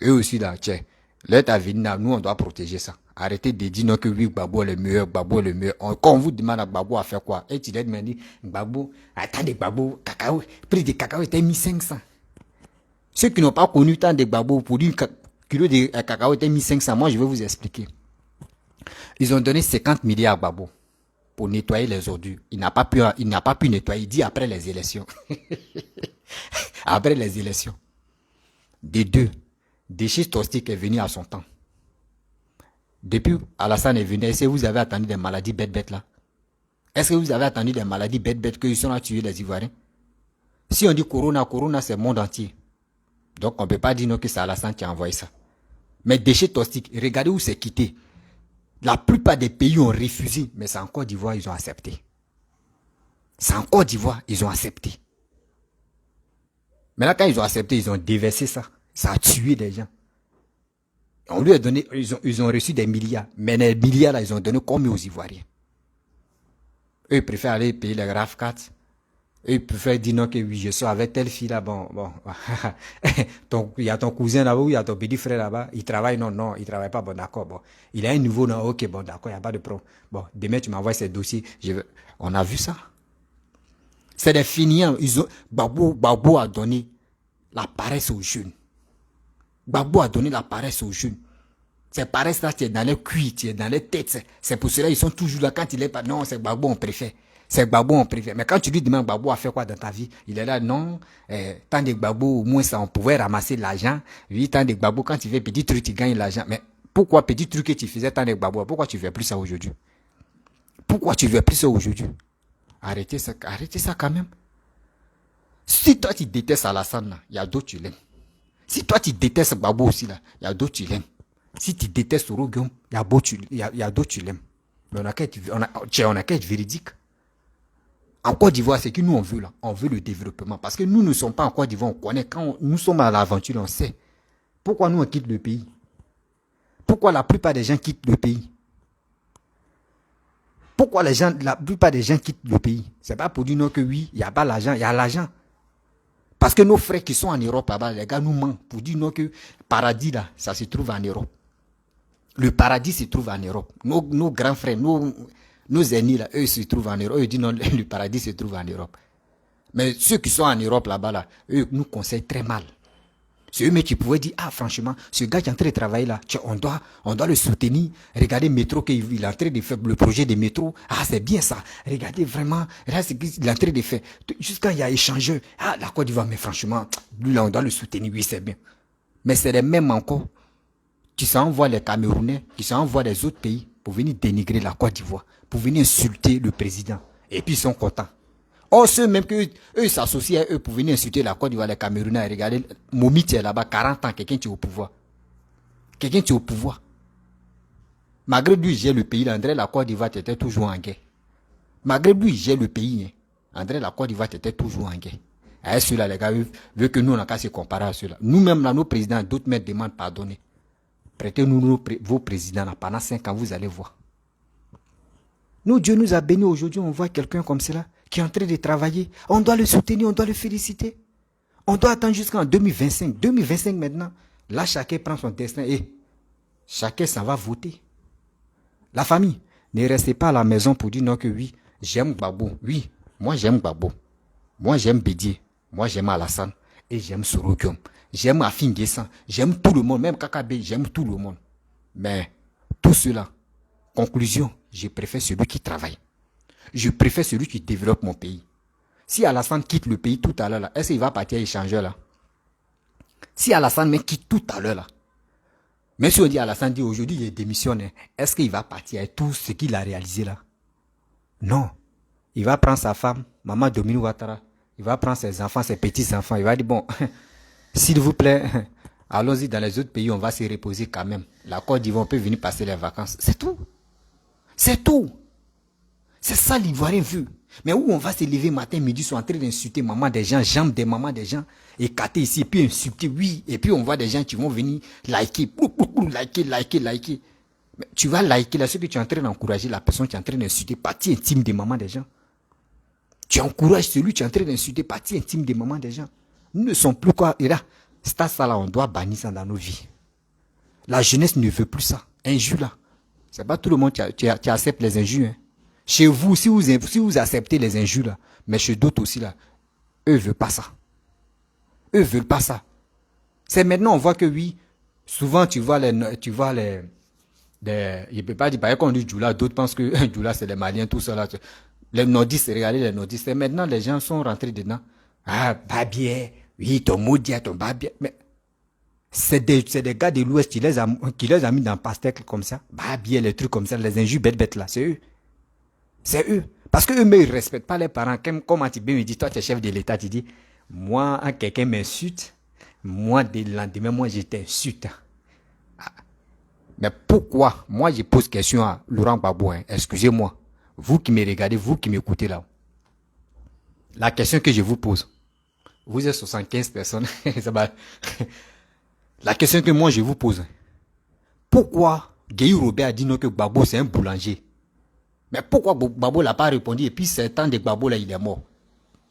eux aussi là, tiens, leur avenir, nous, on doit protéger ça. Arrêtez de dire non que oui, Gbagbo est le meilleur, Gbagbo est le meilleur. Quand on vous demande à Gbagbo à faire quoi? Et tu leur demandes, Gbagbo, attendez, Gbagbo, cacao, prix de cacao était 1500. Ceux qui n'ont pas connu tant de Gbagbo, pour dire kilo de cacao était 1500, moi je vais vous expliquer. Ils ont donné 50 milliards à Gbagbo pour nettoyer les ordures. Il n'a pas pu nettoyer, il dit après les élections. Après les élections. De deux, Déchets Tostic est venu à son temps. Depuis Alassane est venu, est-ce que vous avez attendu des maladies bêtes là? Est-ce que vous avez attendu des maladies bêtes qu'ils sont là tuer les Ivoiriens? Si on dit Corona, c'est le monde entier. Donc on ne peut pas dire non que c'est Alassane qui a envoyé ça. Mais Déchets Tostic, regardez où c'est quitté. La plupart des pays ont refusé, mais c'est en Côte d'Ivoire, ils ont accepté. C'est en Côte d'Ivoire, ils ont accepté. Mais là, quand ils ont accepté, ils ont déversé ça. Ça a tué des gens. On lui a donné, ils ont reçu des milliards. Mais les milliards, là, ils ont donné combien aux Ivoiriens? Eux, ils préfèrent aller payer les RAF4. Eux, ils préfèrent dire non que oui, je suis avec telle fille là, bon. Il y a ton cousin là-bas, il y a ton petit frère là-bas. Il travaille, non, il travaille pas, bon, d'accord, bon. Il a un niveau, non, ok, bon, d'accord, il n'y a pas de problème. Bon, demain, tu m'envoies ces dossiers. On a vu ça. C'est des finiants. Gbagbo a donné la paresse aux jeunes. Gbagbo a donné la paresse aux jeunes. Ces paresses-là, tu es dans les cuits, tu es dans les têtes. C'est pour cela qu'ils sont toujours là. Quand il est pas, non, c'est Gbagbo, on préfère. C'est Gbagbo, on préfère. Mais quand tu lui demandes Gbagbo a fait quoi dans ta vie, il est là, non, tant de Gbagbo, au moins ça, on pouvait ramasser l'argent. Oui, tant de Gbagbo, quand tu fais petit truc, tu gagnes l'argent. Mais pourquoi petit truc que tu faisais tant de Gbagbo, pourquoi tu ne fais plus ça aujourd'hui? Pourquoi tu ne fais plus ça aujourd'hui? Arrêtez ça quand même. Si toi tu détestes Alassane, il y a d'autres tu l'aimes. Si toi tu détestes Gbagbo aussi, il y a d'autres tu l'aimes. Si tu détestes Oroguion, il y a d'autres tu l'aimes. Mais on a qu'à être véridique. En Côte d'Ivoire, c'est que nous on veut là. On veut le développement. Parce que nous ne sommes pas en Côte d'Ivoire, on connaît. Quand nous sommes à l'aventure, on sait. Pourquoi nous on quitte le pays? Pourquoi la plupart des gens quittent le pays? Pourquoi la plupart des gens quittent le pays? C'est pas pour dire non que oui, il n'y a pas l'argent, il y a l'argent. Parce que nos frères qui sont en Europe là-bas, les gars nous mentent pour dire non que le paradis là, ça se trouve en Europe. Le paradis se trouve en Europe. Nos grands frères, nos ennemis là, eux se trouvent en Europe. Eux disent non, le paradis se trouve en Europe. Mais ceux qui sont en Europe là-bas là, eux nous conseillent très mal. C'est eux mais qui pouvaient dire, ah franchement, ce gars qui est en train de travailler là, on doit le soutenir. Regardez le métro qu'il est en train de faire, le projet de métro. Ah c'est bien ça. Regardez vraiment, là c'est qu'il est en train de faire. Jusqu'à il y a échangeur. Ah la Côte d'Ivoire, mais franchement, lui là on doit le soutenir, oui c'est bien. Mais c'est les mêmes encore qui s'envoient les Camerounais, qui s'envoient les autres pays pour venir dénigrer la Côte d'Ivoire, pour venir insulter le président. Et puis ils sont contents. Or, ceux même que eux s'associent à eux pour venir insulter la Côte d'Ivoire, les Camerounais, regardez, Momi est là-bas, 40 ans, quelqu'un qui est au pouvoir. Quelqu'un qui est au pouvoir. Malgré lui, j'ai le pays, André, la Côte d'Ivoire était toujours en guerre. Malgré lui, j'ai le pays, André, la Côte d'Ivoire était toujours en guerre. Ah, ceux-là, les gars, veulent que nous, on n'a qu'à se comparer à ceux-là. Nous-mêmes, là, nos présidents, d'autres maîtres demandent pardonner. Prêtez-nous vos présidents là, pendant 5 ans, vous allez voir. Nous, Dieu nous a bénis aujourd'hui, on voit quelqu'un comme cela, qui est en train de travailler. On doit le soutenir, on doit le féliciter. On doit attendre jusqu'en 2025. 2025 maintenant, là, chacun prend son destin et chacun s'en va voter. La famille, ne restez pas à la maison pour dire non que oui, j'aime Gbagbo. Oui, moi j'aime Gbagbo. Moi j'aime Bédié. Moi j'aime Alassane. Et j'aime Sorokiom. J'aime Afin Guessan. J'aime tout le monde. Même Kakabe, j'aime tout le monde. Mais tout cela, conclusion, je préfère celui qui travaille. Je préfère celui qui développe mon pays. Si Alassane quitte le pays tout à l'heure, est-ce qu'il va partir échanger là? Si Alassane me quitte tout à l'heure là, même si on dit Alassane dit aujourd'hui il démissionne, est-ce qu'il va partir avec tout ce qu'il a réalisé là? Non. Il va prendre sa femme, Maman Dominique Ouattara, il va prendre ses enfants, ses petits-enfants, il va dire bon, s'il vous plaît, allons-y dans les autres pays, on va se reposer quand même. La Côte d'Ivoire, on peut venir passer les vacances. C'est tout. C'est tout. C'est ça l'Ivoirien veut. Mais où on va se lever matin, midi, sont en train d'insulter maman des gens, jambes des mamans des gens, écarter ici, et puis insulter, oui. Et puis on voit des gens qui vont venir liker, liker. Mais tu vas liker là, ce que tu es en train d'encourager la personne qui est en train d'insulter, partie intime des mamans des gens. Tu encourages celui qui est en train d'insulter, partie intime des mamans des gens. Nous ne sommes plus quoi. Et là, ça là, on doit bannir ça dans nos vies. La jeunesse ne veut plus ça. Injure là. C'est pas tout le monde qui accepte les injures. Hein. Chez vous, si vous acceptez les injures là, mais chez d'autres aussi là, eux ne veulent pas ça. Eux ne veulent pas ça. C'est maintenant on voit que oui, souvent tu vois je ne peux pas dire, par exemple, on dit Djoula, d'autres pensent que Djoula c'est les Maliens, tout ça là. Les nordistes, regardez les nordistes. Et maintenant, les gens sont rentrés dedans. Ah, Babier, oui, ton Moudia, ton Babier. Mais c'est des gars de l'Ouest qui les a mis dans pastèque comme ça. Babier, les trucs comme ça, les injures bêtes là, c'est eux. C'est eux. Parce qu'eux, ils ne respectent pas les parents. Comme Antibé me dit, toi, tu es chef de l'État, tu dis, moi, quand quelqu'un m'insulte, moi, dès le lendemain, moi, je t'insulte. Ah. Mais pourquoi? Moi, je pose question à Laurent Gbagbo, hein. Excusez-moi. Vous qui me regardez, vous qui m'écoutez là. La question que je vous pose. Vous êtes 75 personnes. La question que moi je vous pose. Pourquoi Guéhi Robert a dit non que Gbagbo c'est un boulanger? Mais pourquoi Gbagbo n'a pas répondu et puis 7 ans de Gbagbo là il est mort?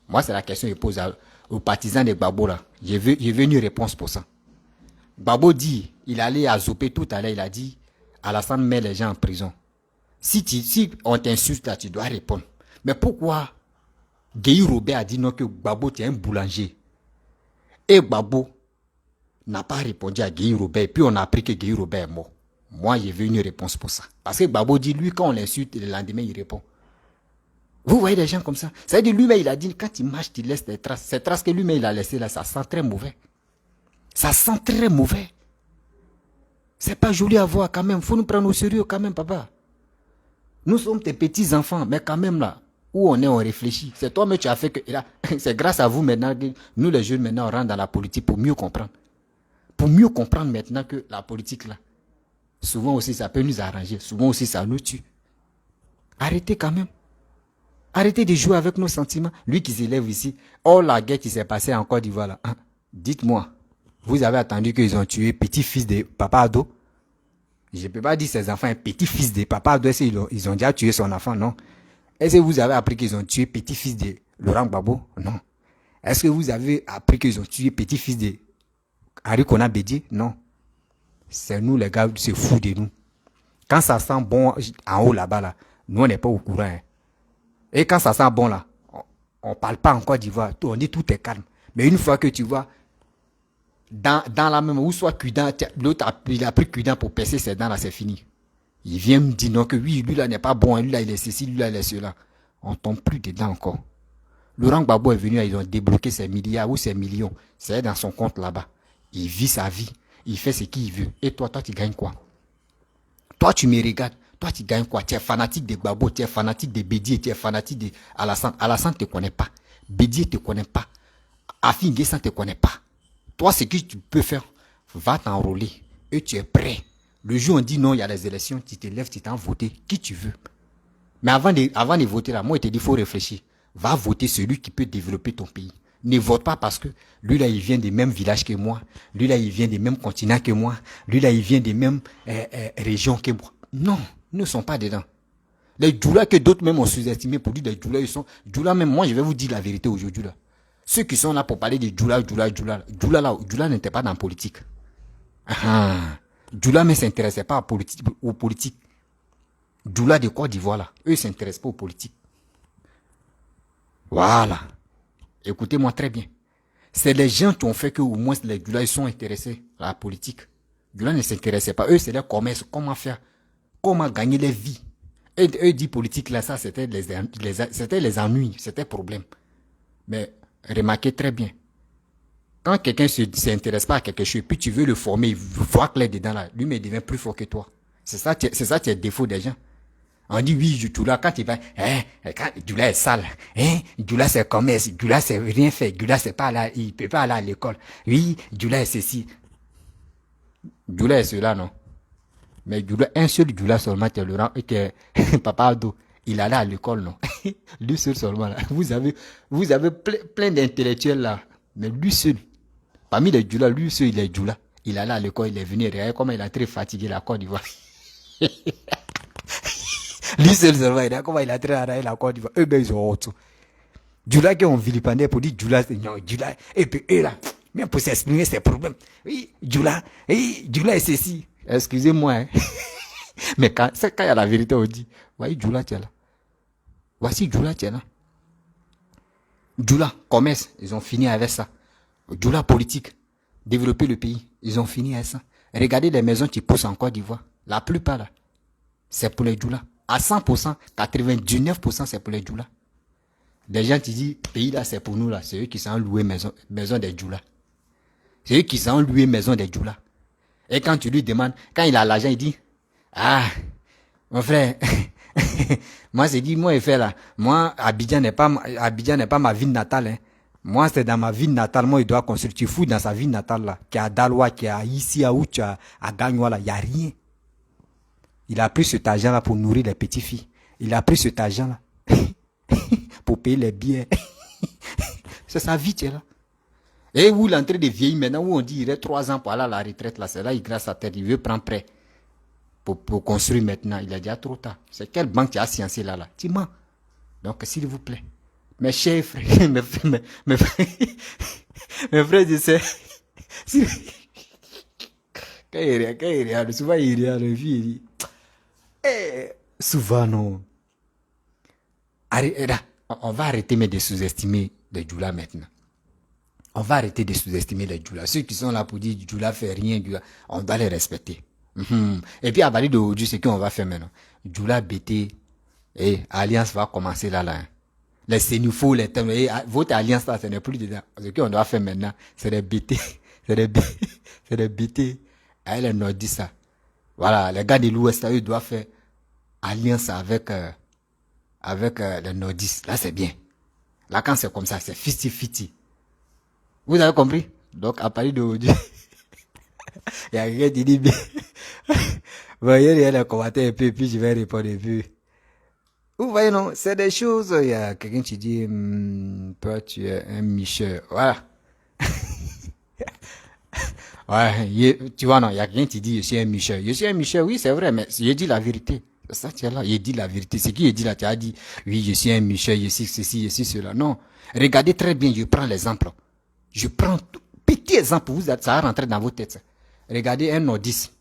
Moi c'est la question que je pose aux partisans de Gbagbo là. J'ai vu une réponse pour ça. Gbagbo dit, il allait à Zopé tout à l'heure, il a dit, Alassane met les gens en prison. Si on t'insulte là, tu dois répondre. Mais pourquoi Guéhi Robert a dit non que Gbagbo est un boulanger? Et Gbagbo n'a pas répondu à Guéhi Robert. Et puis on a appris que Guéhi Robert est mort. Moi, j'ai vu une réponse pour ça. Parce que Gbagbo dit, lui, quand on l'insulte, le lendemain, il répond. Vous voyez des gens comme ça. Ça veut dire, lui-même, il a dit, quand il marche, il laisse des traces. Ces traces que lui-même, il a laissées là, ça sent très mauvais. Ça sent très mauvais. C'est pas joli à voir quand même. Faut nous prendre au sérieux quand même, papa. Nous sommes tes petits-enfants, mais quand même là, où on est, on réfléchit. C'est toi-même tu as fait que... Là, c'est grâce à vous maintenant que nous les jeunes maintenant on rentre dans la politique pour mieux comprendre. Pour mieux comprendre maintenant que la politique là, souvent aussi ça peut nous arranger, souvent aussi ça nous tue. Arrêtez quand même. Arrêtez de jouer avec nos sentiments. Lui qui s'élève ici, oh la guerre qui s'est passée en Côte d'Ivoire là. Hein? Dites-moi, vous avez attendu qu'ils ont tué petit-fils de Papa Ado? Je ne peux pas dire ses enfants, un petit-fils de Papa Ado, ils ont déjà tué son enfant, non? Est-ce que vous avez appris qu'ils ont tué petit-fils de Laurent Gbagbo? Non. Est-ce que vous avez appris qu'ils ont tué petit-fils de Arikona Bédié? Non. C'est nous les gars, c'est fou de nous. Quand ça sent bon en haut là-bas, là, nous on n'est pas au courant. Hein. Et quand ça sent bon là, on ne parle pas en Côte d'Ivoire, on dit tout est calme. Mais une fois que tu vois, dans la même, ou soit Cudan, l'autre il a pris Cudan pour percer ses dents là, c'est fini. Il vient me dire non que oui, lui là n'est pas bon, lui là il est ceci, lui là il est cela. On ne tombe plus dedans encore. Laurent Gbagbo est venu, ils ont débloqué ses milliards ou ses millions. C'est dans son compte là-bas. Il vit sa vie. Il fait ce qu'il veut. Et toi, tu gagnes quoi? Toi, tu me regardes. Toi, tu gagnes quoi? Tu es fanatique de Gbagbo, tu es fanatique de Bédié, tu es fanatique de Alassane. Alassane ne te connaît pas. Bédié ne te connaît pas. Afin Guessan ne te connaît pas. Toi, ce que tu peux faire, va t'enrôler. Et tu es prêt. Le jour où on dit non, il y a les élections, tu te lèves, tu t'en voter. Qui tu veux. Mais avant de voter là, moi, je te dis, il faut réfléchir. Va voter celui qui peut développer ton pays. Ne vote pas parce que lui là, il vient des mêmes villages que moi. Lui là, il vient des mêmes continents que moi. Lui là, il vient des mêmes régions que moi. Non, ils ne sont pas dedans. Les Djoula que d'autres même ont sous-estimé pour dire des Djoula, ils sont... Djoula même, moi je vais vous dire la vérité aujourd'hui là. Ceux qui sont là pour parler de Djoula Djoula n'était pas dans la politique. Djoula ne s'intéressait pas aux politiques. Djoula de Côte d'Ivoire là, eux ne s'intéressent pas aux politiques. Voilà. Écoutez-moi très bien. C'est les gens qui ont fait que au moins les Djoula ils sont intéressés à la politique. Djoula ne s'intéressait pas. Eux, c'est leur commerce. Comment faire? Comment gagner leur vie? Et eux disent politique là, ça c'était les ennuis, c'était problème. Mais remarquez très bien. Quand quelqu'un ne s'intéresse pas à quelque chose, puis tu veux le former, il voit clair dedans là, lui mais il devient plus fort que toi. C'est ça qui est le défaut des gens. On dit oui, Djoula, quand il va, quand Djoula est sale, Djoula c'est commerce, Djoula c'est rien fait, Djoula c'est pas là, il peut pas aller à l'école. Oui, Djoula est ceci. Djoula est cela, non? Mais Djoula, un seul Djoula seulement, que Papa Ado, il allait à l'école, non? Lui seul seulement, là. Vous avez plein d'intellectuels là, mais lui seul, parmi les Djoula, lui seul, il est Djoula. Il allait à l'école, il est venu, regardez comment il a très fatigué la Côte d'Ivoire. Lui seul seulement, il a comment il a très arrêté la Côte d'Ivoire. Eux, ben, ils ont autre. Djoula qui ont vilipendé pour dire Djoula, non, Djoula, et puis eux là, même pour s'exprimer ses problèmes. Oui, Djoula est ceci. Excusez-moi, hein. Mais quand il y a la vérité, on dit, voyez Djoula, tu es là. Voici Djoula, tu es là. Djoula, commerce, ils ont fini avec ça. Djoula, politique, développer le pays, ils ont fini avec ça. Regardez les maisons qui poussent en Côte d'Ivoire. La plupart, là, c'est pour les Djoula. À 100%, 99%, c'est pour les Djoula. Des gens qui disent, pays là, c'est pour nous, là. C'est eux qui sont loués maison des Djoula. C'est eux qui sont loués maison des Djoula. Et quand tu lui demandes, quand il a l'argent, il dit, ah, mon frère, moi, c'est dit, moi, il fait là, moi, Abidjan n'est pas ma ville natale, hein. Moi, c'est dans ma ville natale, moi, il doit construire. Tu fous dans sa ville natale, là, qui est à Daloa, qui est à ici, à Ouch, à Gagnoa, là, il n'y a rien. Il a pris cet argent-là pour nourrir les petites filles. Il a pris cet argent-là pour payer les billets. C'est sa vie, tu es là. Et où l'entrée des vieilles, maintenant, où on dit il reste 3 ans pour aller à la retraite, là, c'est là, il graisse sa tête, il veut prendre prêt pour construire maintenant. Il a déjà trop tard. C'est quelle banque qui a sciencé là, là? Tu mens. Donc, s'il vous plaît, mes chers frères, mes frères, je sais, quand il regarde, souvent il regarde le vieux, il dit, souvent non. On va arrêter de sous-estimer les Djoula maintenant. On va arrêter de sous-estimer les Djoula. Ceux qui sont là pour dire Djoula fait rien, Djoula, on doit les respecter. Et puis à partir d'aujourd'hui, c'est qu'on va faire maintenant. Djoula BT, Alliance va commencer là. Hein. Les Sénufo, les thèmes, votre alliance là, ce n'est plus dedans. Ce qu'on doit faire maintenant, c'est des BT. C'est des BT. Les nordistes, ça. Voilà, les gars de l'Ouest, eux doivent faire alliance avec les nordistes. Là, c'est bien. Là, quand c'est comme ça, c'est fiti-fiti. Vous avez compris? Donc, à partir d'aujourd'hui, il y a quelqu'un qui dit bien. Voyez, il y a les commentaires un peu, puis je vais répondre un peu. Vous voyez, non? C'est des choses, il y a quelqu'un qui dit, toi, tu es un Michel. Voilà. Ouais, tu vois, non, il y a quelqu'un qui dit, je suis un Michel. Je suis un Michel, oui, c'est vrai, mais je dis la vérité. Ça, tu es là, il dit la vérité. C'est qui il dit là, tu as dit, oui, je suis un Michel, je suis ceci, je suis cela. Non. Regardez très bien, je prends l'exemple. Je prends petit exemple, ça va rentrer dans vos têtes. Regardez un nordiste,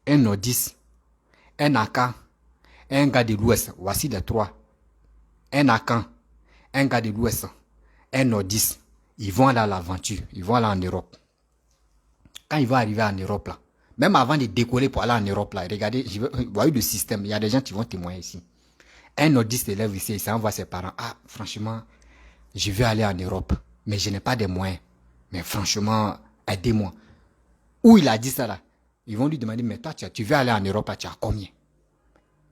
un Akan, un gars de l'Ouest. Voici les trois. Un Akan, un gars de l'Ouest, un nordiste. Ils vont aller à l'aventure, ils vont aller en Europe. Quand ils vont arriver en Europe, là, même avant de décoller pour aller en Europe, là, regardez, vous voyez le système, il y a des gens qui vont témoigner ici. Un nordiste élève ici, il s'envoie ses parents. Ah, franchement, je veux aller en Europe, mais je n'ai pas de moyens. Mais franchement, aidez-moi. Où il a dit ça là? Ils vont lui demander, mais toi, tu veux aller en Europe, tu as combien?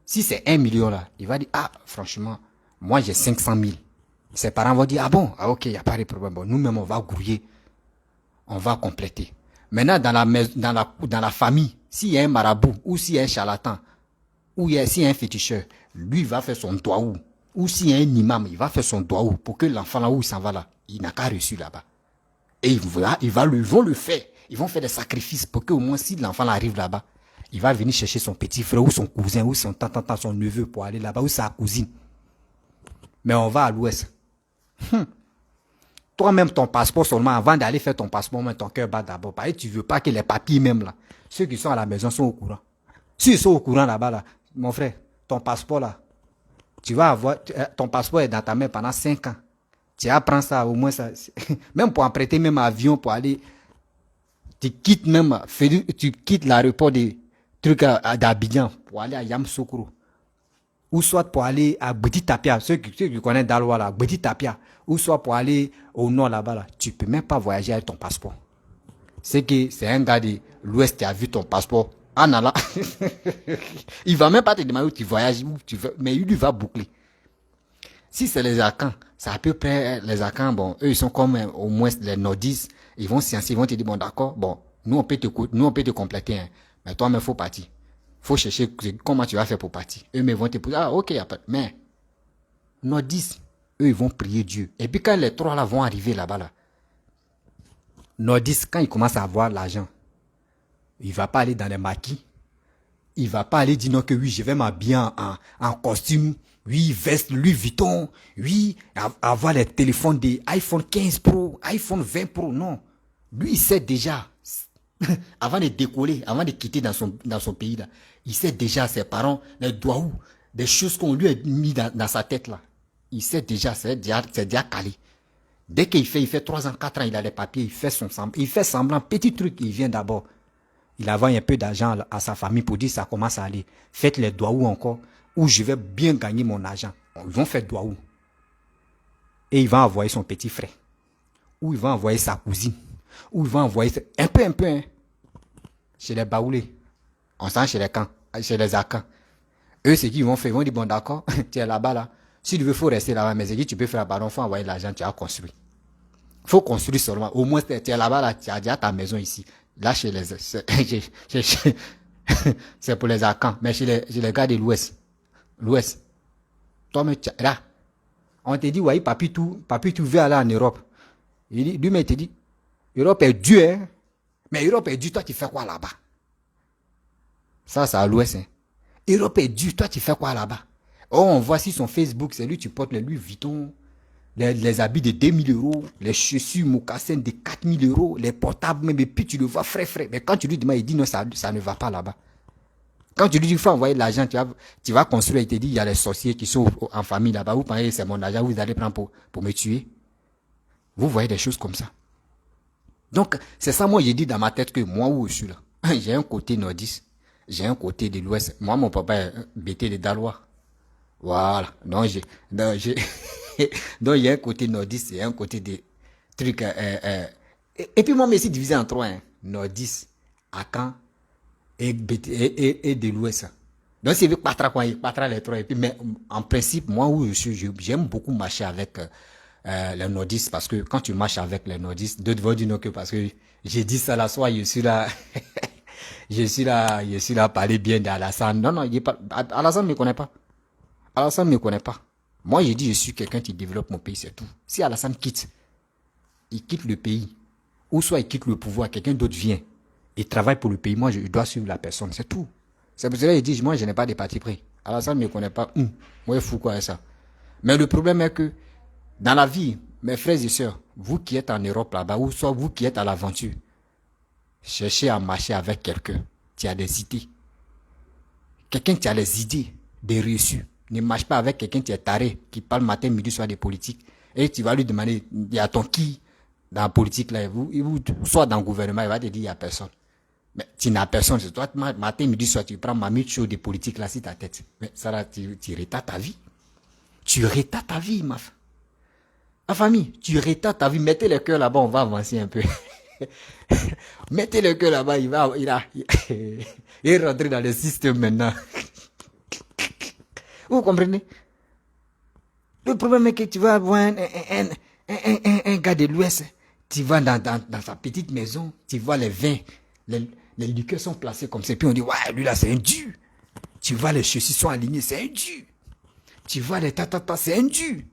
Si c'est 1 million là, il va dire, ah, franchement, moi j'ai 500 000. Ses parents vont dire, ah bon, ah ok, il n'y a pas de problème. Bon, nous-mêmes, on va grouiller, on va compléter. Maintenant, dans la famille, s'il y a un marabout, ou s'il y a un charlatan, ou s'il y a un féticheur, lui, il va faire son toit où Ou s'il y a un imam, il va faire son doigt pour que l'enfant là où il s'en va là, il n'a qu'à reçu là-bas. Et ils vont le faire. Ils vont faire des sacrifices pour que au moins si l'enfant là arrive là-bas, il va venir chercher son petit frère ou son cousin ou son tante, son neveu pour aller là-bas ou sa cousine. Mais on va à l'ouest. Toi-même, ton passeport seulement, avant d'aller faire ton passeport, même ton cœur bat d'abord. Parce que tu ne veux pas que les papiers même là, ceux qui sont à la maison sont au courant. S'ils sont au courant là-bas, là, mon frère, ton passeport là, tu vas avoir, ton passeport est dans ta main pendant 5 ans. Tu apprends ça, au moins ça. Même pour emprunter même avion, pour aller, tu quittes même, tu quittes l'aéroport des trucs d'Abidjan pour aller à Yamoussoukro. Ou soit pour aller à Beti Tapia, ceux qui connaissent Daloa là, Beti Tapia, ou soit pour aller au nord là-bas là, tu peux même pas voyager avec ton passeport. C'est que c'est un gars de l'Ouest qui a vu ton passeport. En allant, il va même pas te demander où tu voyages, où tu veux, mais il lui va boucler. Si c'est les Akans, c'est à peu près les Akans, bon, eux ils sont comme au moins les nordistes, ils vont sciencer, ils vont te dire bon d'accord, bon, nous on peut te compléter, hein, mais toi mais faut partir. Faut chercher comment tu vas faire pour partir. Eux mais vont te poser, ah ok, mais nordistes, eux ils vont prier Dieu. Et puis quand les trois là vont arriver là-bas là, nordistes quand ils commencent à avoir l'argent, il va pas aller dans les maquis. Il va pas aller dire non que oui, je vais m'habiller en costume. Oui, veste Louis Vuitton. Oui, avoir les téléphones des iPhone 15 Pro, iPhone 20 Pro. Non. Lui, il sait déjà. Avant de décoller, avant de quitter dans son pays là, il sait déjà ses parents, les doigts où, des choses qu'on lui a mis dans sa tête là. Il sait déjà, c'est déjà calé. Dès qu'il fait 3 ans, 4 ans, il a les papiers, il fait semblant, petit truc, il vient d'abord. Il envoie un peu d'argent à sa famille pour dire ça commence à aller. Faites les doigts encore, où je vais bien gagner mon argent. Ils vont faire doigts. Et il va envoyer son petit frère. Ou il va envoyer sa cousine. Ou il va envoyer un peu, hein, chez les Baoulés. On sent chez les camps, chez les Akans. Eux, c'est qu'ils vont faire, ils vont dire bon d'accord, tu es là-bas là. Si tu veux, il faut rester là-bas. Mais c'est que tu peux faire là-bas, il faut envoyer l'argent, tu as construit. Il faut construire seulement. Au moins, tu es là-bas là, tu as déjà ta maison ici. Là, chez les, c'est pour les Akans, mais chez les gars de l'Ouest, toi, là, on te dit, ouais, papi, tu veux aller en Europe. Lui, il te dit, Europe est Dieu, hein. Mais Europe est Dieu, toi, tu fais quoi là-bas? Ça, c'est à l'Ouest, hein. Europe est Dieu, toi, tu fais quoi là-bas? Oh, on voit sur son Facebook, c'est lui, tu portes les Louis Vuitton. Les habits de 2000 €, les chaussures mocassins de 4000 €, les portables même, et puis tu le vois frais. Mais quand tu lui demandes, il dit non, ça ne va pas là-bas. Quand tu lui dis qu'il faut envoyer de l'argent, tu vas construire, il te dit il y a les sorciers qui sont en famille là-bas, vous pensez que c'est mon argent, vous allez prendre pour me tuer. Vous voyez des choses comme ça. Donc, c'est ça, moi, j'ai dit dans ma tête que moi, où je suis là, j'ai un côté nordiste, j'ai un côté de l'Ouest. Moi, mon papa est bêté de Dalois. Voilà. Donc, donc, il y a un côté nordiste et un côté des trucs. Et puis, moi, je suis divisé en 3. Hein. Nordiste, Akan et de l'Ouest. Donc, c'est Patra les 3. Et puis, mais en principe, moi, où je suis, j'aime beaucoup marcher avec les nordistes parce que quand tu marches avec les nordistes, d'autres vont dire non que parce que j'ai dit ça la soirée, je suis là. je suis là à parler bien d'Alassane. Non, Alassane ne me connaît pas. Alassane ne me connaît pas. Moi, j'ai dit, je suis quelqu'un qui développe mon pays, c'est tout. Si Alassane il quitte le pays, ou soit il quitte le pouvoir, quelqu'un d'autre vient et travaille pour le pays, moi, je dois suivre la personne, c'est tout. C'est pour cela qu'il dit, moi, je n'ai pas de parti pris. Alassane ne me connaît pas. Moi, il faut quoi ça. Mais le problème est que, dans la vie, mes frères et sœurs, vous qui êtes en Europe là-bas, ou soit vous qui êtes à l'aventure, cherchez à marcher avec quelqu'un qui a des idées. Quelqu'un qui a les idées, des reçus. Ne marche pas avec quelqu'un qui est taré, qui parle matin, midi, soir des politiques. Et tu vas lui demander, il y a ton qui dans la politique là, soit dans le gouvernement, il va te dire, il n'y a personne. Mais tu n'as personne, c'est toi, matin, midi, soir, tu prends ma mythe chaud des politiques là, sur ta tête. Mais ça là, tu retardes ta vie. Tu retardes ta vie, ma famille, tu retardes ta vie. Mettez le cœur là-bas, on va avancer un peu. Mettez le cœur là-bas, il est rentré dans le système maintenant. Vous comprenez? Le problème est que tu vas avoir un gars de l'Ouest, tu vas dans sa petite maison, tu vois les vins, les liqueurs sont placés comme ça, puis on dit, ouais, lui là c'est un dieu. Tu vois les chaussures sont alignées, c'est un dieu. Tu vois les tatata, c'est indu.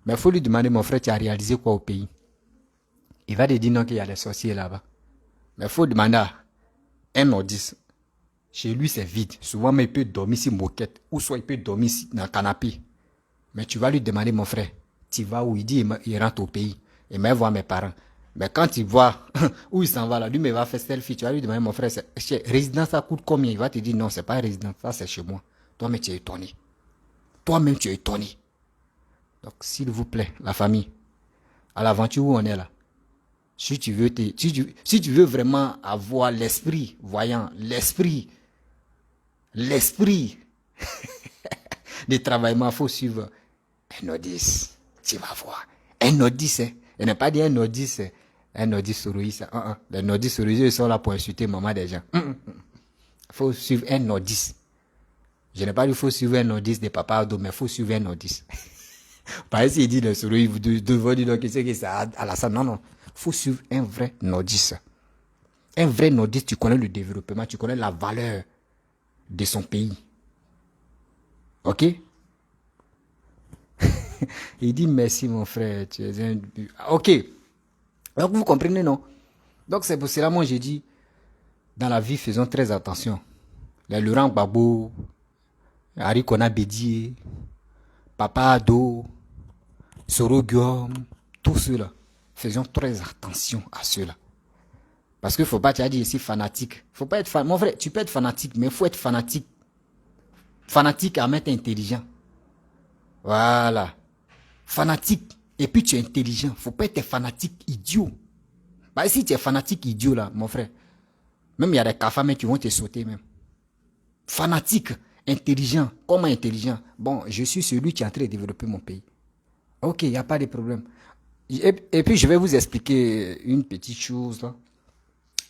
Mais il faut lui demander, mon frère, tu as réalisé quoi au pays? Il va te dire non qu'il y a des sorciers là-bas. Mais il faut demander à un nordiste. Chez lui, c'est vide. Souvent, mais il peut dormir sur moquette. Ou soit il peut dormir dans le canapé. Mais tu vas lui demander, mon frère, tu vas où? Il dit, il rentre au pays. Il va voir mes parents. Mais quand il voit où il s'en va là, lui, il va faire selfie. Tu vas lui demander, mon frère, résidence, ça coûte combien? Il va te dire, non, c'est pas résidence, ça c'est chez moi. Toi-même, tu es étonné. Toi-même, tu es étonné. Donc, s'il vous plaît, la famille, à l'aventure où on est là, si tu veux vraiment avoir l'esprit voyant, l'esprit de travaillement, il faut suivre un nordiste. Tu vas voir. Un nordiste, hein. Il n'a pas dit un nordiste souris. Les nordistes souris, ils sont là pour insulter maman des gens. Il faut suivre un nordiste. Je n'ai pas dit qu'il faut suivre un nordiste de papa Ado, mais il faut suivre un nordiste. Par exemple, s'il dit le souris, vous devez dire que c'est à la salle. Non, non. Il faut suivre un vrai nordiste. Un vrai nordiste, tu connais le développement, tu connais la valeur de son pays. Ok? Il dit merci mon frère, tu es un... Ok. Donc vous comprenez, non? Donc c'est pour cela, moi j'ai dit, dans la vie, faisons très attention. Les Laurent Gbagbo, Harry Kona Bédié, Papa Ado, Soro Guillaume, tous ceux-là. Faisons très attention à ceux-là. Parce qu'il ne faut pas, tu as dit ici, fanatique. Faut pas être mon frère, tu peux être fanatique, mais il faut être fanatique. Fanatique à mettre intelligent. Voilà. Fanatique. Et puis tu es intelligent. Il ne faut pas être fanatique idiot. Bah, si tu es fanatique idiot là, mon frère, même il y a des cafards qui vont te sauter même. Fanatique, intelligent. Comment intelligent? Bon, je suis celui qui est en train de développer mon pays. Ok, il n'y a pas de problème. Et puis je vais vous expliquer une petite chose là.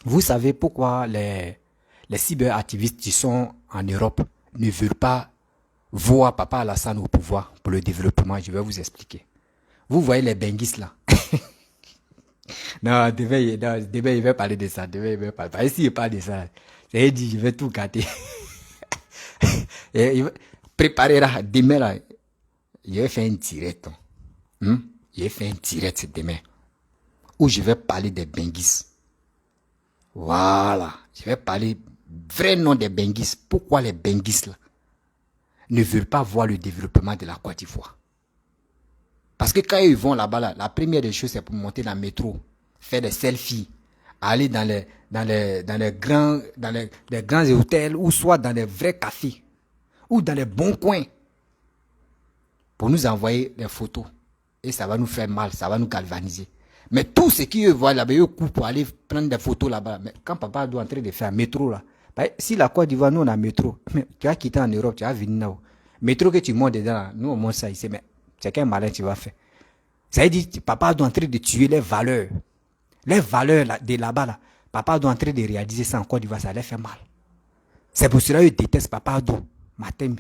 Vous savez pourquoi les cyberactivistes qui sont en Europe ne veulent pas voir Papa Alassane au pouvoir pour le développement? Je vais vous expliquer. Vous voyez les benguistes là. Non, demain, il va parler de ça. Demain, il va parler. Parce que s'il parle de ça, c'est dit, je vais tout gâter. Et il va préparer là, demain là, je vais faire un direct. Je vais faire un direct demain. Où je vais parler des benguistes. Voilà. Je vais parler vrai nom des benguistes. Pourquoi les benguistes là ne veulent pas voir le développement de la Côte d'Ivoire? Parce que quand ils vont là-bas, là, la première des choses, c'est pour monter dans le métro, faire des selfies, aller dans les grands hôtels, ou soit dans les vrais cafés, ou dans les bons coins, pour nous envoyer des photos. Et ça va nous faire mal, ça va nous galvaniser. Mais tout ce qu'ils voient là-bas, ils courent pour aller prendre des photos là-bas. Mais quand papa doit entrer de faire un métro là, si la Côte d'Ivoire, nous on a un métro, mais tu as quitté en Europe, tu as venu là. Métro que tu montes dedans, là, nous on monte ça ici, mais c'est quel malin tu vas faire. Ça veut dire que papa doit entrer de tuer les valeurs. Les valeurs là, de là-bas, là, papa doit entrer de réaliser ça en Côte d'Ivoire, ça leur fait mal. C'est pour cela que je déteste papa Ado. Matin,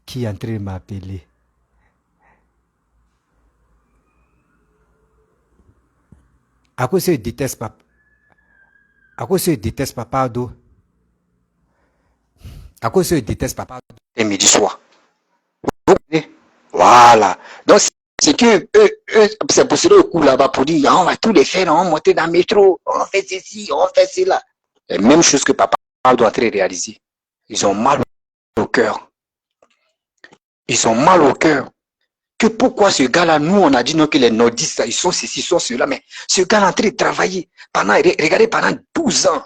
qui est en train de m'appeler? À cause je déteste papa. À cause je déteste papa Ado. À cause je déteste papa Ado. Et midi soir. Vous comprenez? Voilà. Donc c'est que c'est pour cela le coup là-bas pour dire on va tous les faire, on va monter dans le métro, on fait ceci, on fait cela. La même chose que papa doit être réalisé. Ils ont mal au cœur. Ils ont mal au cœur. Que pourquoi ce gars-là, nous on a dit non que les nordistes, ils sont ceci, ils sont cela, mais ce gars-là est en train de travailler regardez, pendant 12 ans.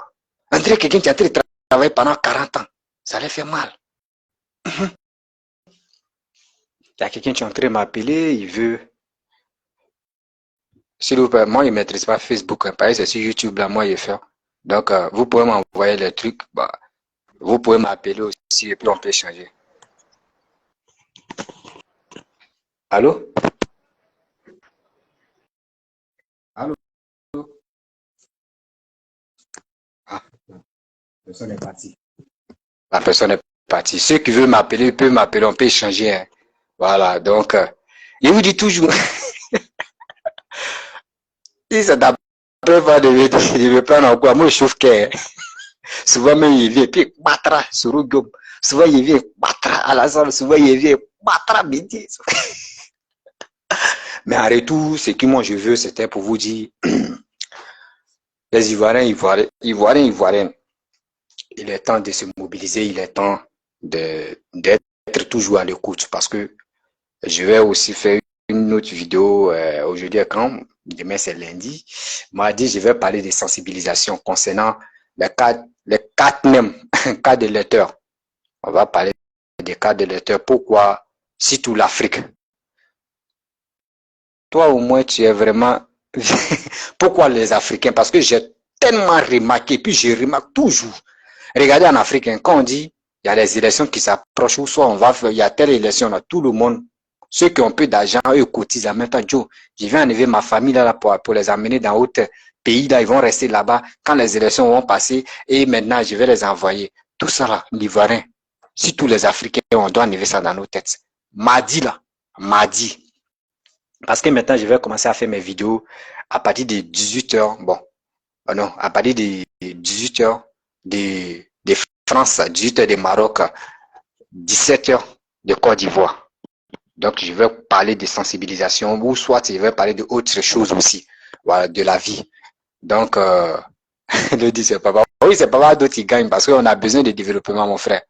En train quelqu'un qui est en train de travailler pendant 40 ans. Ça les fait mal. Il y a quelqu'un qui est en train de m'appeler, il veut. S'il vous plaît, moi, je ne maîtrise pas Facebook. Par exemple, c'est sur YouTube, là, moi, je fais. Donc, vous pouvez m'envoyer les trucs. Bah, vous pouvez m'appeler aussi et puis on peut échanger. Allô? Allô? Ah, la personne est partie. La personne est partie. Ceux qui veulent m'appeler, peuvent m'appeler, on peut échanger. Hein. Voilà, donc, je vous dis toujours. Si c'est d'après pas de me prendre en quoi, moi je trouve que souvent même il vient, puis batra sur le gomme. Souvent il vient batra à la salle, souvent il vient Mais en retour, ce que moi je veux, c'était pour vous dire, les Ivoiriens, il est temps de se mobiliser, il est temps d'être toujours à l'écoute parce que je vais aussi faire une autre vidéo aujourd'hui quand demain c'est lundi. Mardi, je vais parler de sensibilisation concernant les quatre mêmes cas de lecteurs. On va parler des cas de lecteurs. Pourquoi, surtout l'Afrique. Toi au moins tu es vraiment... Pourquoi les Africains? Parce que j'ai tellement remarqué, puis je remarque toujours. Regardez en Afrique, quand on dit il y a les élections qui s'approchent, ou soit on va faire, il y a telle élection, là, tout le monde, ceux qui ont peu d'argent, eux cotisent en même temps. Joe, je vais enlever ma famille là pour les amener dans d'autres pays, là, ils vont rester là-bas quand les élections vont passer et maintenant je vais les envoyer. Tout ça là, l'Ivoirien, si tous les Africains, on doit enlever ça dans nos têtes. Mardi là, mardi. Parce que maintenant, je vais commencer à faire mes vidéos à partir de 18h. Bon, non, à partir de 18h de France, 18h de Maroc, 17h de Côte d'Ivoire. Donc, je vais parler de sensibilisation ou soit je vais parler d'autres choses aussi, voilà, de la vie. Donc, le dit c'est pas oui, c'est pas d'autres qui gagnent parce qu'on a besoin de développement, mon frère.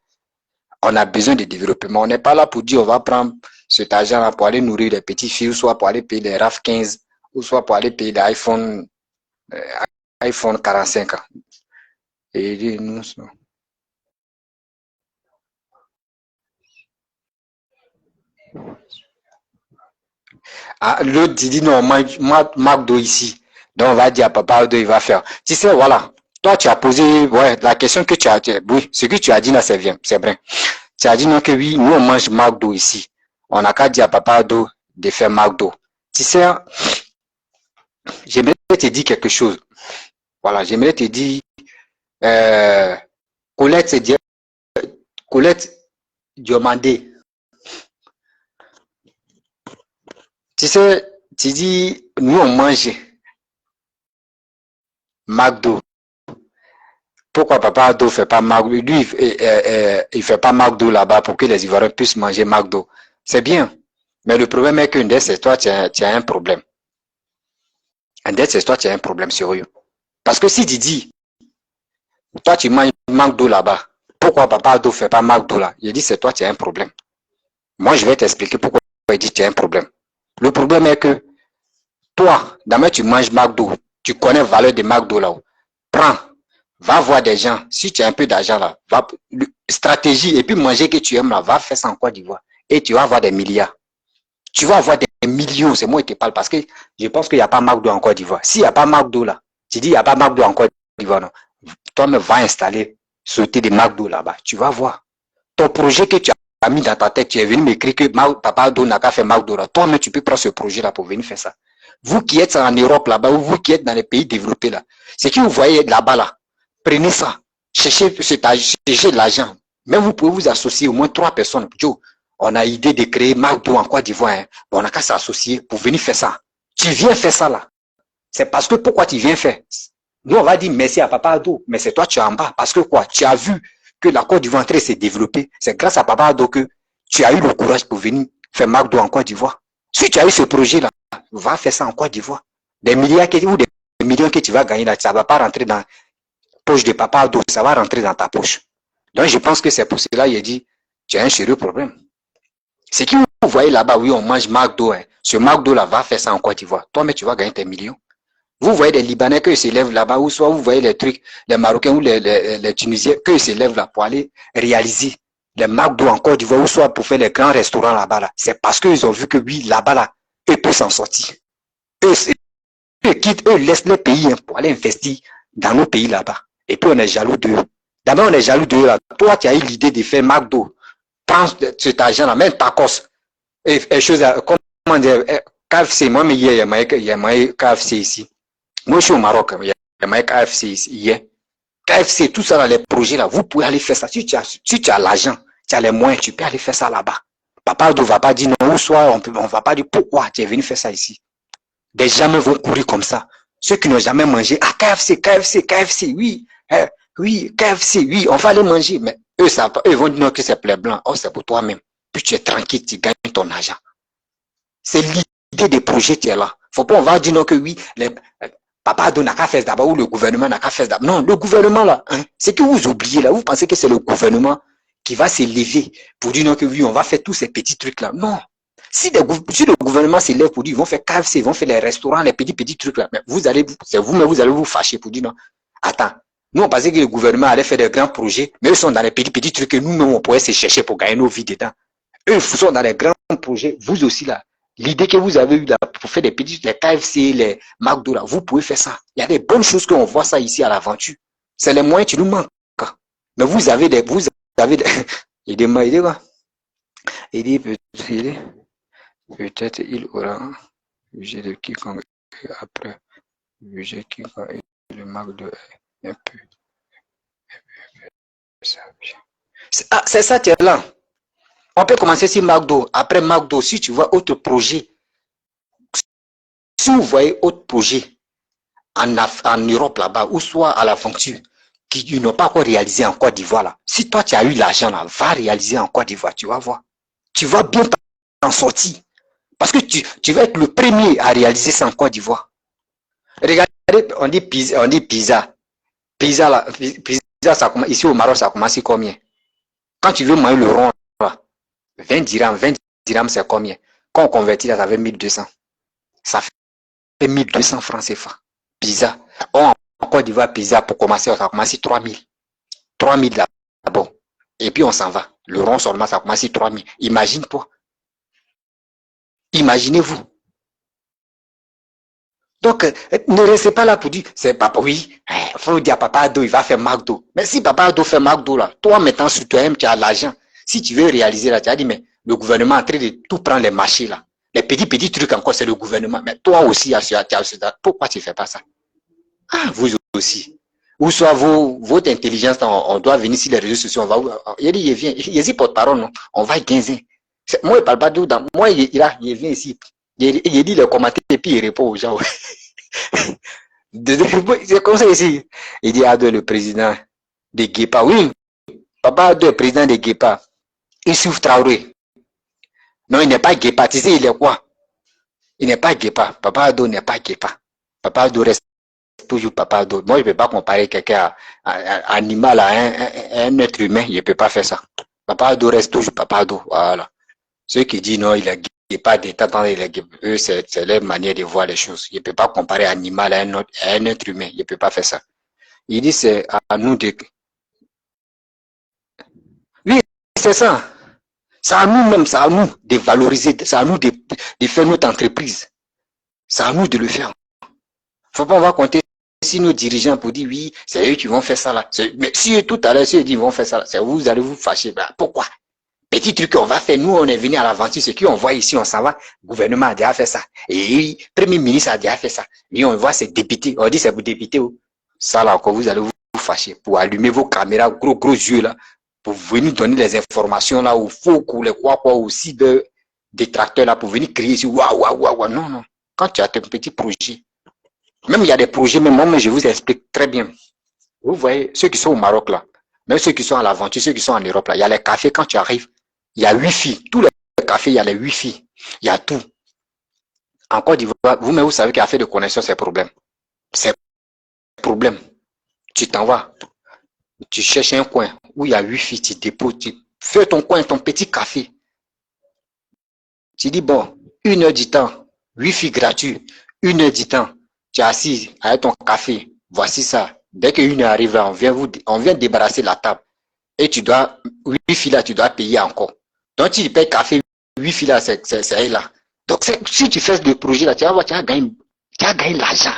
On a besoin de développement. On n'est pas là pour dire on va prendre cet argent-là pour aller nourrir les petits filles, ou soit pour aller payer les RAF 15, ou soit pour aller payer les iPhone 45. Et nous, ah, l'autre dit non, McDo ici. Donc on va dire à papa Odo, il va faire. Tu sais, voilà. Toi, tu as posé, ouais, la question que tu as, oui, ce que tu as dit là, c'est bien, c'est vrai. Tu as dit non que oui, nous on mange McDo ici. On n'a qu'à dire à papa Odo de faire McDo. Tu sais, j'aimerais te dire quelque chose. Voilà, j'aimerais te dire, Colette Diomandé. Tu sais, tu dis, nous on mange McDo. Pourquoi papa Ado fait pas McDo? Lui, il fait pas McDo là-bas pour que les Ivoiriens puissent manger McDo. C'est bien. Mais le problème est qu'une c'est toi, tu as un problème. C'est toi, tu as un problème sérieux. Parce que si tu dis, toi, tu manges McDo là-bas, pourquoi papa Ado fait pas McDo là? Il dit, c'est toi, tu as un problème. Moi, je vais t'expliquer pourquoi il dit, tu as un problème. Le problème est que, toi, demain, tu manges McDo. Tu connais la valeur de McDo là. Prends. Va voir des gens, si tu as un peu d'argent là, va, stratégie, et puis manger que tu aimes là, va faire ça en Côte d'Ivoire. Et tu vas avoir des milliards. Tu vas avoir des millions, c'est moi qui te parle, parce que je pense qu'il n'y a pas McDo en Côte d'Ivoire. S'il n'y a pas McDo là, tu dis il n'y a pas McDo en Côte d'Ivoire, non. Toi-même va installer, sauter des McDo là-bas. Tu vas voir. Ton projet que tu as mis dans ta tête, tu es venu m'écrire que papa Do n'a qu'à faire McDo là. Toi-même, tu peux prendre ce projet là pour venir faire ça. Vous qui êtes en Europe là-bas, ou vous qui êtes dans les pays développés là, c'est que vous voyez là-bas là. Prenez ça, cherchez de l'argent. Mais vous pouvez vous associer au moins 3 personnes. Joe, on a idée de créer McDo en Côte d'Ivoire. Hein. Bon, on n'a qu'à s'associer pour venir faire ça. Tu viens faire ça là. C'est parce que pourquoi tu viens faire? Nous, on va dire merci à Papa Ado, mais c'est toi tu es en bas. Parce que quoi? Tu as vu que la Côte d'Ivoire s'est développée. C'est grâce à Papa Ado que tu as eu le courage pour venir faire McDo en Côte d'Ivoire. Si tu as eu ce projet là, va faire ça en Côte d'Ivoire. Des milliards ou des millions que tu vas gagner là, ça ne va pas rentrer dans poche de papa Ado, ça va rentrer dans ta poche. Donc je pense que c'est pour cela qu'il a dit, tu as un sérieux problème. C'est que vous voyez là-bas, oui, on mange McDo. Hein. Ce McDo là va faire ça en Côte d'Ivoire. Toi, mais tu vas gagner tes millions. Vous voyez des Libanais qui s'élèvent là-bas, ou soit vous voyez les trucs, les Marocains ou les Tunisiens qui s'élèvent là pour aller réaliser les McDo en Côte d'Ivoire, ou soit pour faire les grands restaurants là-bas. Là. C'est parce qu'ils ont vu que oui, là-bas, là, eux peuvent s'en sortir. Eux quittent, eux laissent les pays hein, pour aller investir dans nos pays là-bas. Et puis on est jaloux d'eux. D'abord on est jaloux d'eux là. Toi tu as eu l'idée de faire McDo. Prends cet argent là, même tacos. Et chose, comment dire, KFC, moi mais il y a KFC ici. Moi je suis au Maroc, il y a KFC ici. Hier. KFC, tout ça là, les projets là, vous pouvez aller faire ça. Si tu as l'argent, tu as les moyens, tu peux aller faire ça là-bas. Papa ne va pas dire non, ou soit on va pas dire pourquoi tu es venu faire ça ici. Des gens vont courir comme ça. Ceux qui n'ont jamais mangé, ah KFC, oui. Oui, KFC, oui, on va aller manger. Mais eux vont dire non que c'est plaid blanc. Oh, c'est pour toi-même. puis tu es tranquille, tu gagnes ton argent. C'est l'idée des projets qui est là. Faut pas, on va dire non que oui, Papa Ado n'a qu'à faire d'abord ou le gouvernement n'a qu'à faire d'abord. Non, le gouvernement là, hein, c'est que vous oubliez là, vous pensez que c'est le gouvernement qui va s'élever pour dire non que oui, on va faire tous ces petits trucs là. Non. Si le gouvernement s'élève pour dire ils vont faire KFC, ils vont faire les restaurants, les petits trucs là, mais vous allez vous fâcher pour dire non. Attends, nous on pensait que le gouvernement allait faire des grands projets, mais ils sont dans les petits trucs que nous-mêmes on pourrait se chercher pour gagner nos vies dedans. Eux ils sont dans les grands projets, vous aussi là. L'idée que vous avez eue là pour faire des petits, les KFC, les McDo là, vous pouvez faire ça. Il y a des bonnes choses qu'on voit ça ici à l'aventure. C'est les moyens qui nous manquent. Mais vous avez des, aidez-moi, aidez quoi? Aidez peut-être il aura budget de quiconque après budget quiconque et le McDo un peu. C'est ça, tu es là. On peut commencer sur McDo. Après McDo, si tu vois autre projet, si vous voyez autre projet en Europe là-bas, ou soit à l'aventure, qui n'ont pas encore réalisé en Côte d'Ivoire là, si toi tu as eu l'argent là, va réaliser en Côte d'Ivoire, tu vas voir. Tu vas bien t'en sortir. Parce que tu vas être le premier à réaliser ça en Côte d'Ivoire. Regardez, on dit pizza. Pizza là, pizza ça commence, ici au Maroc, ça commence combien? Quand tu veux manger le rond, 20 dirhams, c'est combien? Quand on convertit là, ça fait 1200. Ça fait 1200 francs CFA. Pizza. En Côte d'Ivoire, pizza, pour commencer, ça commence 3000. 3000 là, bon. Et puis on s'en va. Le rond seulement, ça commence 3000. Imagine-toi. Imaginez-vous. Donc, ne restez pas là pour dire, c'est papa, oui, il faut dire à Papa Ado, il va faire McDo. Mais si Papa Ado fait McDo là, toi maintenant sur toi-même, tu as l'argent. Si tu veux réaliser là, tu as dit, mais le gouvernement est en train de tout prendre les marchés là. Les petits trucs encore, c'est le gouvernement. Mais toi aussi, pourquoi tu ne fais pas ça? Ah, vous aussi. Ou soit votre intelligence, on doit venir sur les réseaux sociaux, on va, il dit, il vient, il dit porte-parole, non? On va gagner. Moi, il parle pas d'où, moi, il vient ici. Il dit les commentaires et puis il répond aux gens. C'est comme ça ici. Il dit Ado, le président de Guépa. Oui, Papa Ado, le président de Guépa. Il souffre Traoré. Non, il n'est pas Guépa. Tu sais, il est quoi? Il n'est pas Guépa. Papa Ado n'est pas Guépa. Papa Ado reste toujours Papa Ado. Moi, je ne peux pas comparer quelqu'un à un animal, à un être humain. Je ne peux pas faire ça. Papa Ado reste toujours Papa Ado. Voilà. Ceux qui disent non, il est pas d'état dans eux, c'est leur manière de voir les choses. Il ne peut pas comparer un animal à un être humain. Il ne peut pas faire ça. Il dit c'est à nous de... Oui, c'est ça. C'est à nous-mêmes, c'est à nous de valoriser, c'est à nous de faire notre entreprise. C'est à nous de le faire. Faut pas on va compter si nos dirigeants pour dire oui, c'est eux qui vont faire ça là. Mais si tout à l'heure, si ils disent ils vont faire ça là, c'est vous allez vous fâcher. Ben, pourquoi? Petit truc qu'on va faire, nous on est venu à l'aventure, ce qu'on voit ici, on s'en va, le gouvernement a déjà fait ça. Et le Premier ministre a déjà fait ça. Et on voit ces députés, on dit c'est vous députés. Ça là encore, vous allez vous fâcher pour allumer vos caméras, gros yeux là, pour venir donner les informations là, au faux, les quoi, aussi de détracteurs là, pour venir crier ici, waouh. Non. Quand tu as tes petits projets, même il y a des projets, même moi, je vous explique très bien. Vous voyez, ceux qui sont au Maroc là, même ceux qui sont à l'aventure, ceux qui sont en Europe là, il y a les cafés quand tu arrives. Il y a Wi-Fi. Tous les cafés, il y a les Wi-Fi. Il y a tout. En Côte d'Ivoire, vous-même, vous savez qu'à faire de connexion, c'est problème. C'est problème. Tu t'en vas. Tu cherches un coin où il y a Wi-Fi, tu déposes, tu fais ton coin, ton petit café. Tu dis, bon, 1 heure du temps, Wi-Fi gratuit, 1 heure du temps, tu es assis avec ton café. Voici ça. Dès que 1 heure arrive là, on vient débarrasser la table. Et tu dois, Wi-Fi là, tu dois payer encore. Donc, tu payes café, Wi-Fi là, c'est là. Donc, si tu fais le projet là, tu vas voir, tu as gagné l'argent.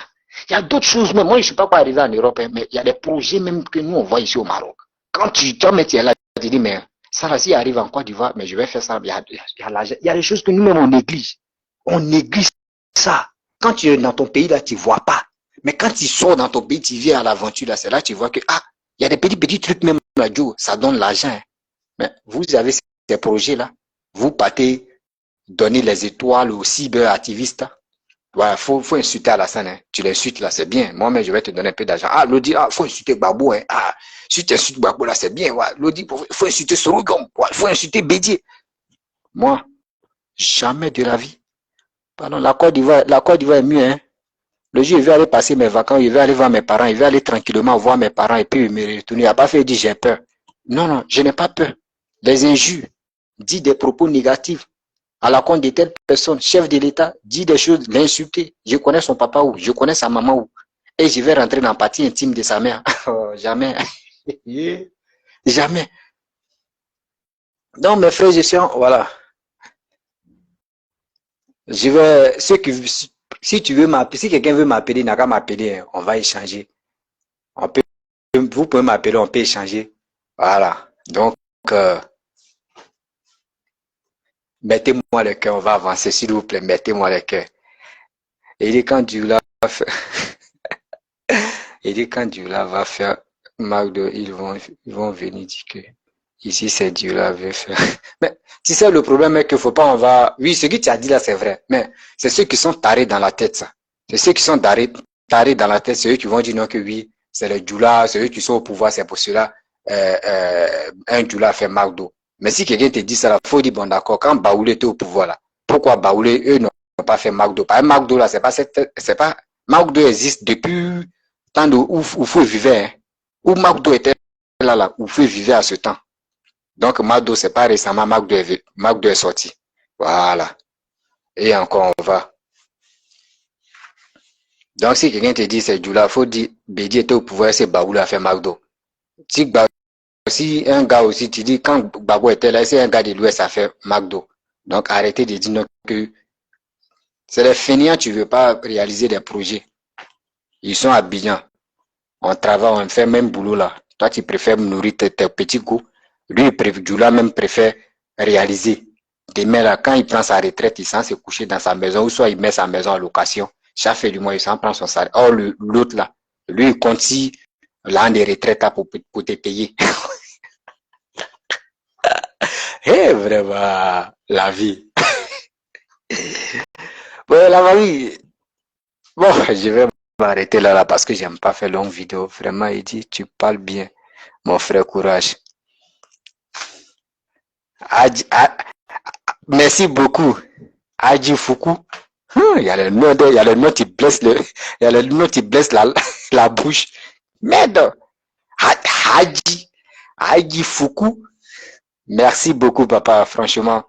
Il y a d'autres choses, mais moi, je ne suis pas arrivé en Europe, mais il y a des projets même que nous, on voit ici au Maroc. Quand tu es là, tu dis, mais ça là, s'il arrive en Côte d'Ivoire, mais je vais faire ça. Il y a des choses que nous-mêmes, on néglige. On néglige ça. Quand tu es dans ton pays là, tu ne vois pas. Mais quand tu sors dans ton pays, tu viens à l'aventure là, c'est là que tu vois que, il y a des petits trucs même là, ça donne l'argent. Hein. Mais vous avez ces projets-là, vous partez donner les étoiles aux cyberactivistes. Ouais, faut insulter Alassane. Hein. Tu l'insultes là, c'est bien. Moi-même, je vais te donner un peu d'argent. L'Odi, faut insulter Gbagbo. Hein. Si tu insultes Gbagbo là, c'est bien. Ouais. L'Odi, faut insulter Sorogom. Ouais, faut insulter Bédier. Moi, jamais de la vie. Pardon, la Côte d'Ivoire est mieux, hein. Le jour où je vais aller passer mes vacances, je vais aller voir mes parents, je vais aller tranquillement voir mes parents et puis me retourner. Il n'a pas fait dire j'ai peur. Non, non, je n'ai pas peur. Les injures, dit des propos négatifs à la compte de telle personne, chef de l'État, dit des choses, l'insulter. Je connais son papa où, je connais sa maman où. Et je vais rentrer dans la partie intime de sa mère. Oh, jamais. Jamais. Donc, mes frères et sœurs, voilà. Je vais, si tu veux m'appeler, si quelqu'un veut m'appeler, n'a qu'à m'appeler, hein, on va échanger. On peut, vous pouvez m'appeler, on peut échanger. Voilà. Donc, mettez-moi le cœur, on va avancer, s'il vous plaît, mettez-moi le cœur. Et dit quand Dula va faire, et dit quand Dula va faire McDo, ils vont venir dire que ici c'est Dula veut faire. Mais tu sais, le problème est qu'il faut pas, on va, oui, ce que tu as dit là, c'est vrai, mais c'est ceux qui sont tarés dans la tête, ça. C'est ceux qui sont tarés dans la tête, c'est eux qui vont dire non que oui, c'est les Dula, c'est eux qui sont au pouvoir, c'est pour cela, un Dula fait McDo. Mais si quelqu'un te dit ça, il faut dire bon d'accord, quand Baoulé était au pouvoir là, pourquoi Baoulé, eux n'ont pas fait McDo? Par exemple, McDo là, c'est pas, McDo existe depuis tant de où Fou vivait, hein. Où McDo était là, où Fou vivait à ce temps. Donc, McDo, c'est pas récemment, McDo est sorti. Voilà. Et encore, on va. Donc, si quelqu'un te dit c'est Djoula, il faut dire, Bédi était au pouvoir, c'est Baoulé a fait McDo. Si un gars aussi, tu dis, quand Babou était là, c'est un gars de l'Ouest a fait McDo. Donc, arrêtez de dire que c'est les fainéants, tu veux pas réaliser des projets. Ils sont habillants. On travaille, on fait même boulot là. Toi, tu préfères nourrir tes petits goûts. Lui, Djoula même préfère réaliser. Demain, là, quand il prend sa retraite, il s'en se coucher dans sa maison, ou soit il met sa maison en location. Chaque fin du mois, il s'en prend son salaire. Or, l'autre là, lui, il continue l'an de retraite pour te payer. Eh, vraiment, la vie. Ouais, la vie. Bon, je vais m'arrêter là parce que j'aime pas faire longue vidéo. Vraiment, il dit, tu parles bien. Mon frère, courage. Merci beaucoup. Adji Fuku. Il y a le nom qui blesse il y a le nom qui blesse la bouche. Merde. Adji Fuku. Merci beaucoup, papa, franchement.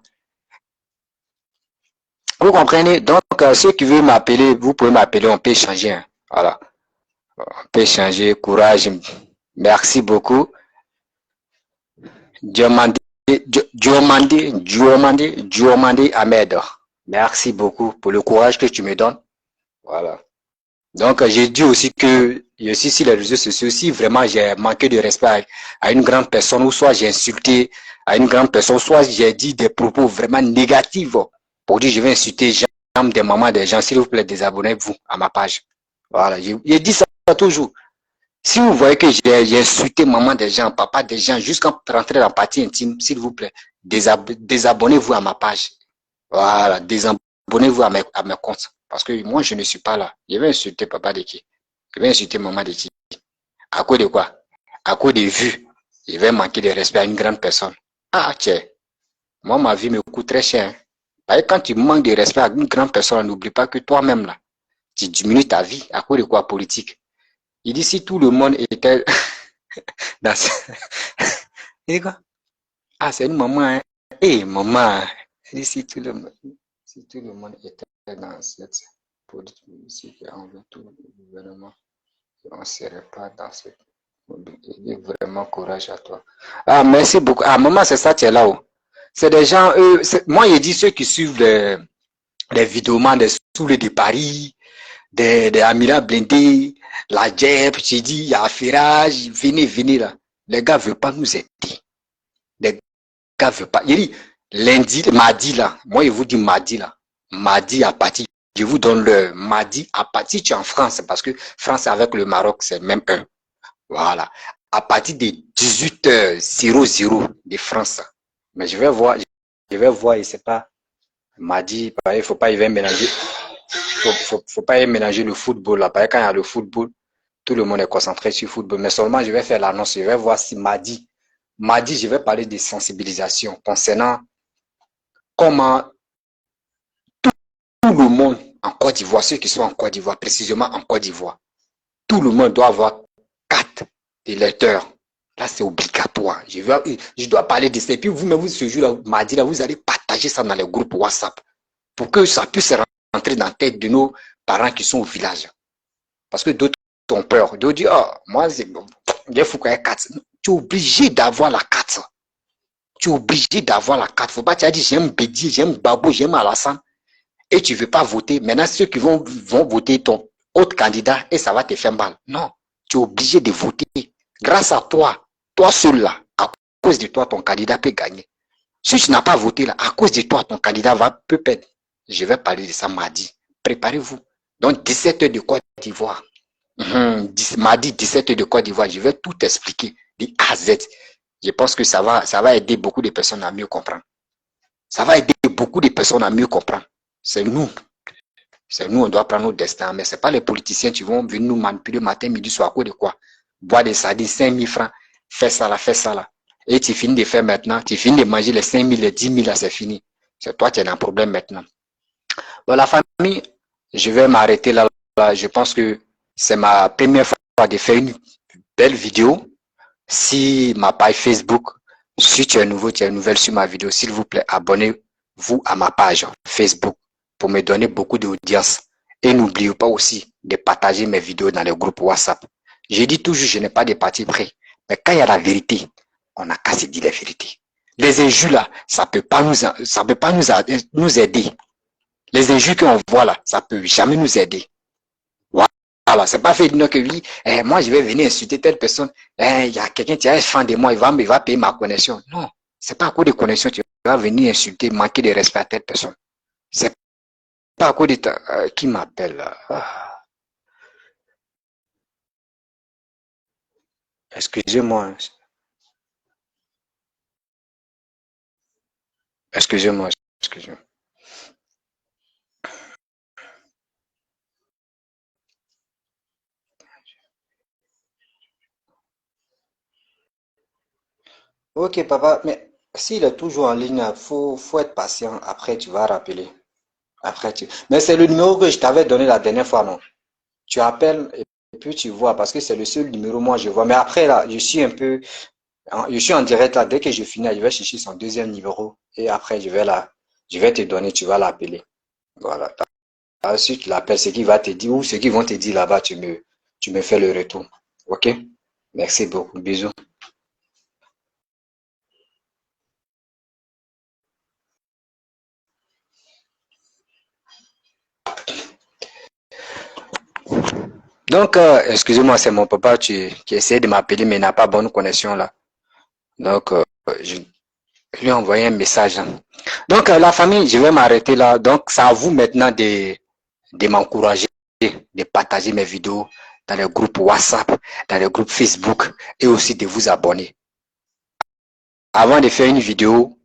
Vous comprenez? Donc, ceux qui veulent m'appeler, vous pouvez m'appeler, on peut échanger. Hein. Voilà. On peut échanger, courage. Merci beaucoup. Diomandé Ahmed. Merci beaucoup pour le courage que tu me donnes. Voilà. Donc, j'ai dit aussi que, aussi sur les réseaux sociaux, si vraiment j'ai manqué de respect à une grande personne, ou soit j'ai insulté à une grande personne, soit j'ai dit des propos vraiment négatifs, pour dire je vais insulter des mamans des gens, s'il vous plaît, désabonnez-vous à ma page. Voilà. J'ai dit ça toujours. Si vous voyez que j'ai insulté maman des gens, papa des gens, jusqu'à rentrer dans la partie intime, s'il vous plaît, désabonnez-vous à ma page. Voilà, désabonnez-vous à mes comptes. Parce que moi, je ne suis pas là. Je vais insulter papa de qui? Je vais insulter maman de qui? À cause de quoi? À cause des vues. Je vais manquer de respect à une grande personne. Ah, tiens. Moi, ma vie me coûte très cher. Parce que quand tu manques de respect à une grande personne, n'oublie pas que toi-même, là, tu diminues ta vie. À cause de quoi? Politique. Il dit si tout le monde était dans ce... Il dit quoi? Ah, c'est une maman, hein? Eh, maman! Il dit si tout le monde était dans cette politique envers tout le gouvernement, on ne serait pas dans cette... Il dit vraiment courage à toi. Ah, merci beaucoup. Ah, maman, c'est ça, tu es là-haut. C'est des gens, eux, moi, il dit ceux qui suivent les vidéos des saoulés de Paris, des Amira blindés, la JEP, j'ai dit, il y a Ferrage, venez là. Les gars ne veulent pas nous aider. Les gars ne veulent pas. Il dit, lundi, mardi là, moi je vous dis mardi là, mardi à partir, je vous donne le mardi à partir, tu es en France, parce que France avec le Maroc, c'est même un. Voilà. À partir de 18h00 de France. Mais je vais voir, et c'est pas mardi, il ne faut pas y mélanger. Faut pas y mélanger le football là. Parce que quand il y a le football, tout le monde est concentré sur le football. Mais seulement, je vais faire l'annonce. Je vais voir si mardi, je vais parler de sensibilisation concernant comment tout le monde en Côte d'Ivoire, ceux qui sont en Côte d'Ivoire, précisément en Côte d'Ivoire, tout le monde doit avoir carte d'électeur. Là, c'est obligatoire. Je dois parler de ça. Et puis vous-même, ce jour-là, mardi, là, vous allez partager ça dans les groupes WhatsApp pour que ça puisse rentrer dans la tête de nos parents qui sont au village. Parce que d'autres ont peur. D'autres disent, oh, moi, il faut qu'il y ait carte. Tu es obligé d'avoir la carte. Tu es obligé d'avoir la carte. Faut pas te dire, j'aime Bédi, j'aime Babou, j'aime Alassane. Et tu ne veux pas voter. Maintenant, ceux qui vont voter ton autre candidat et ça va te faire mal. Non, tu es obligé de voter. Grâce à toi, toi seul là, à cause de toi, ton candidat peut gagner. Si tu n'as pas voté là, à cause de toi, ton candidat peut perdre. Je vais parler de ça mardi. Préparez-vous. Donc, 17 heures de Côte d'Ivoire. Mardi, 17 heures de Côte d'Ivoire. Je vais tout expliquer de A à Z. Je pense que ça va aider beaucoup de personnes à mieux comprendre. Ça va aider beaucoup de personnes à mieux comprendre. C'est nous. C'est nous, on doit prendre notre destin. Mais ce n'est pas les politiciens qui vont venir nous manipuler matin, midi, soir, à cause de quoi? Boire des sardines, 5 000 francs. Fais ça là. Et tu finis de faire maintenant. Tu finis de manger les 5 000, les 10 000 là, c'est fini. C'est toi qui as un problème maintenant. Bon, la famille, je vais m'arrêter là. Je pense que c'est ma première fois de faire une belle vidéo. Si ma page Facebook, si tu es nouveau, tu es nouvelle sur ma vidéo, s'il vous plaît, abonnez-vous à ma page Facebook pour me donner beaucoup d'audience. Et n'oubliez pas aussi de partager mes vidéos dans les groupes WhatsApp. Je dis toujours, je n'ai pas de parti pris. Mais quand il y a la vérité, on n'a qu'à se dire la vérité. Les injures là, ça peut pas nous aider. Les injures qu'on voit là, ça peut jamais nous aider. Voilà, c'est pas fait de dire que oui, moi je vais venir insulter telle personne, il y a quelqu'un qui est fan de moi, il va payer ma connexion. Non, c'est pas à cause de connexion que tu vas venir insulter, manquer de respect à telle personne. C'est pas à cause de qui m'appelle là. Excusez-moi. Excusez-moi. Ok, papa, mais s'il est toujours en ligne, faut être patient. Après, tu vas rappeler. Mais c'est le numéro que je t'avais donné la dernière fois, non? Tu appelles et puis tu vois, parce que c'est le seul numéro moi je vois. Mais après, là, je suis en direct là. Dès que je finis, je vais chercher son deuxième numéro. Et après, je vais te donner, tu vas l'appeler. Voilà. Ensuite, tu l'appelles, ce qui va te dire, ou ce qu'ils vont te dire là-bas, tu me fais le retour. Ok? Merci beaucoup. Bisous. Donc, excusez-moi, c'est mon papa qui essaie de m'appeler, mais il n'a pas bonne connexion là. Donc, je lui ai envoyé un message. Donc, la famille, je vais m'arrêter là. Donc, c'est à vous maintenant de m'encourager, de partager mes vidéos dans les groupes WhatsApp, dans les groupes Facebook et aussi de vous abonner. Avant de faire une vidéo,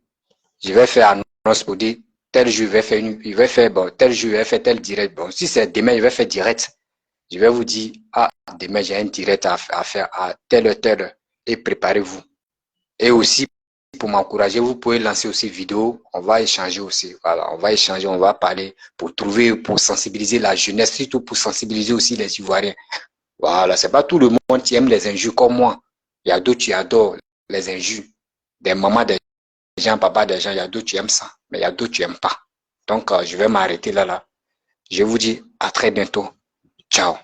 je vais faire annonce pour dire tel jour, tel jour, je vais faire tel direct. Bon, si c'est demain, je vais faire direct. Je vais vous dire, demain, j'ai un direct à faire à telle heure et préparez-vous. Et aussi, pour m'encourager, vous pouvez lancer aussi vidéo. On va échanger aussi. Voilà, on va échanger, on va parler pour sensibiliser la jeunesse, surtout pour sensibiliser aussi les Ivoiriens. Voilà, c'est pas tout le monde qui aime les injures comme moi. Il y a d'autres qui adorent les injures. Des mamans, des gens, papa, des gens, il y a d'autres qui aiment ça. Mais il y a d'autres qui n'aiment pas. Donc, je vais m'arrêter là. Je vous dis à très bientôt. Ciao.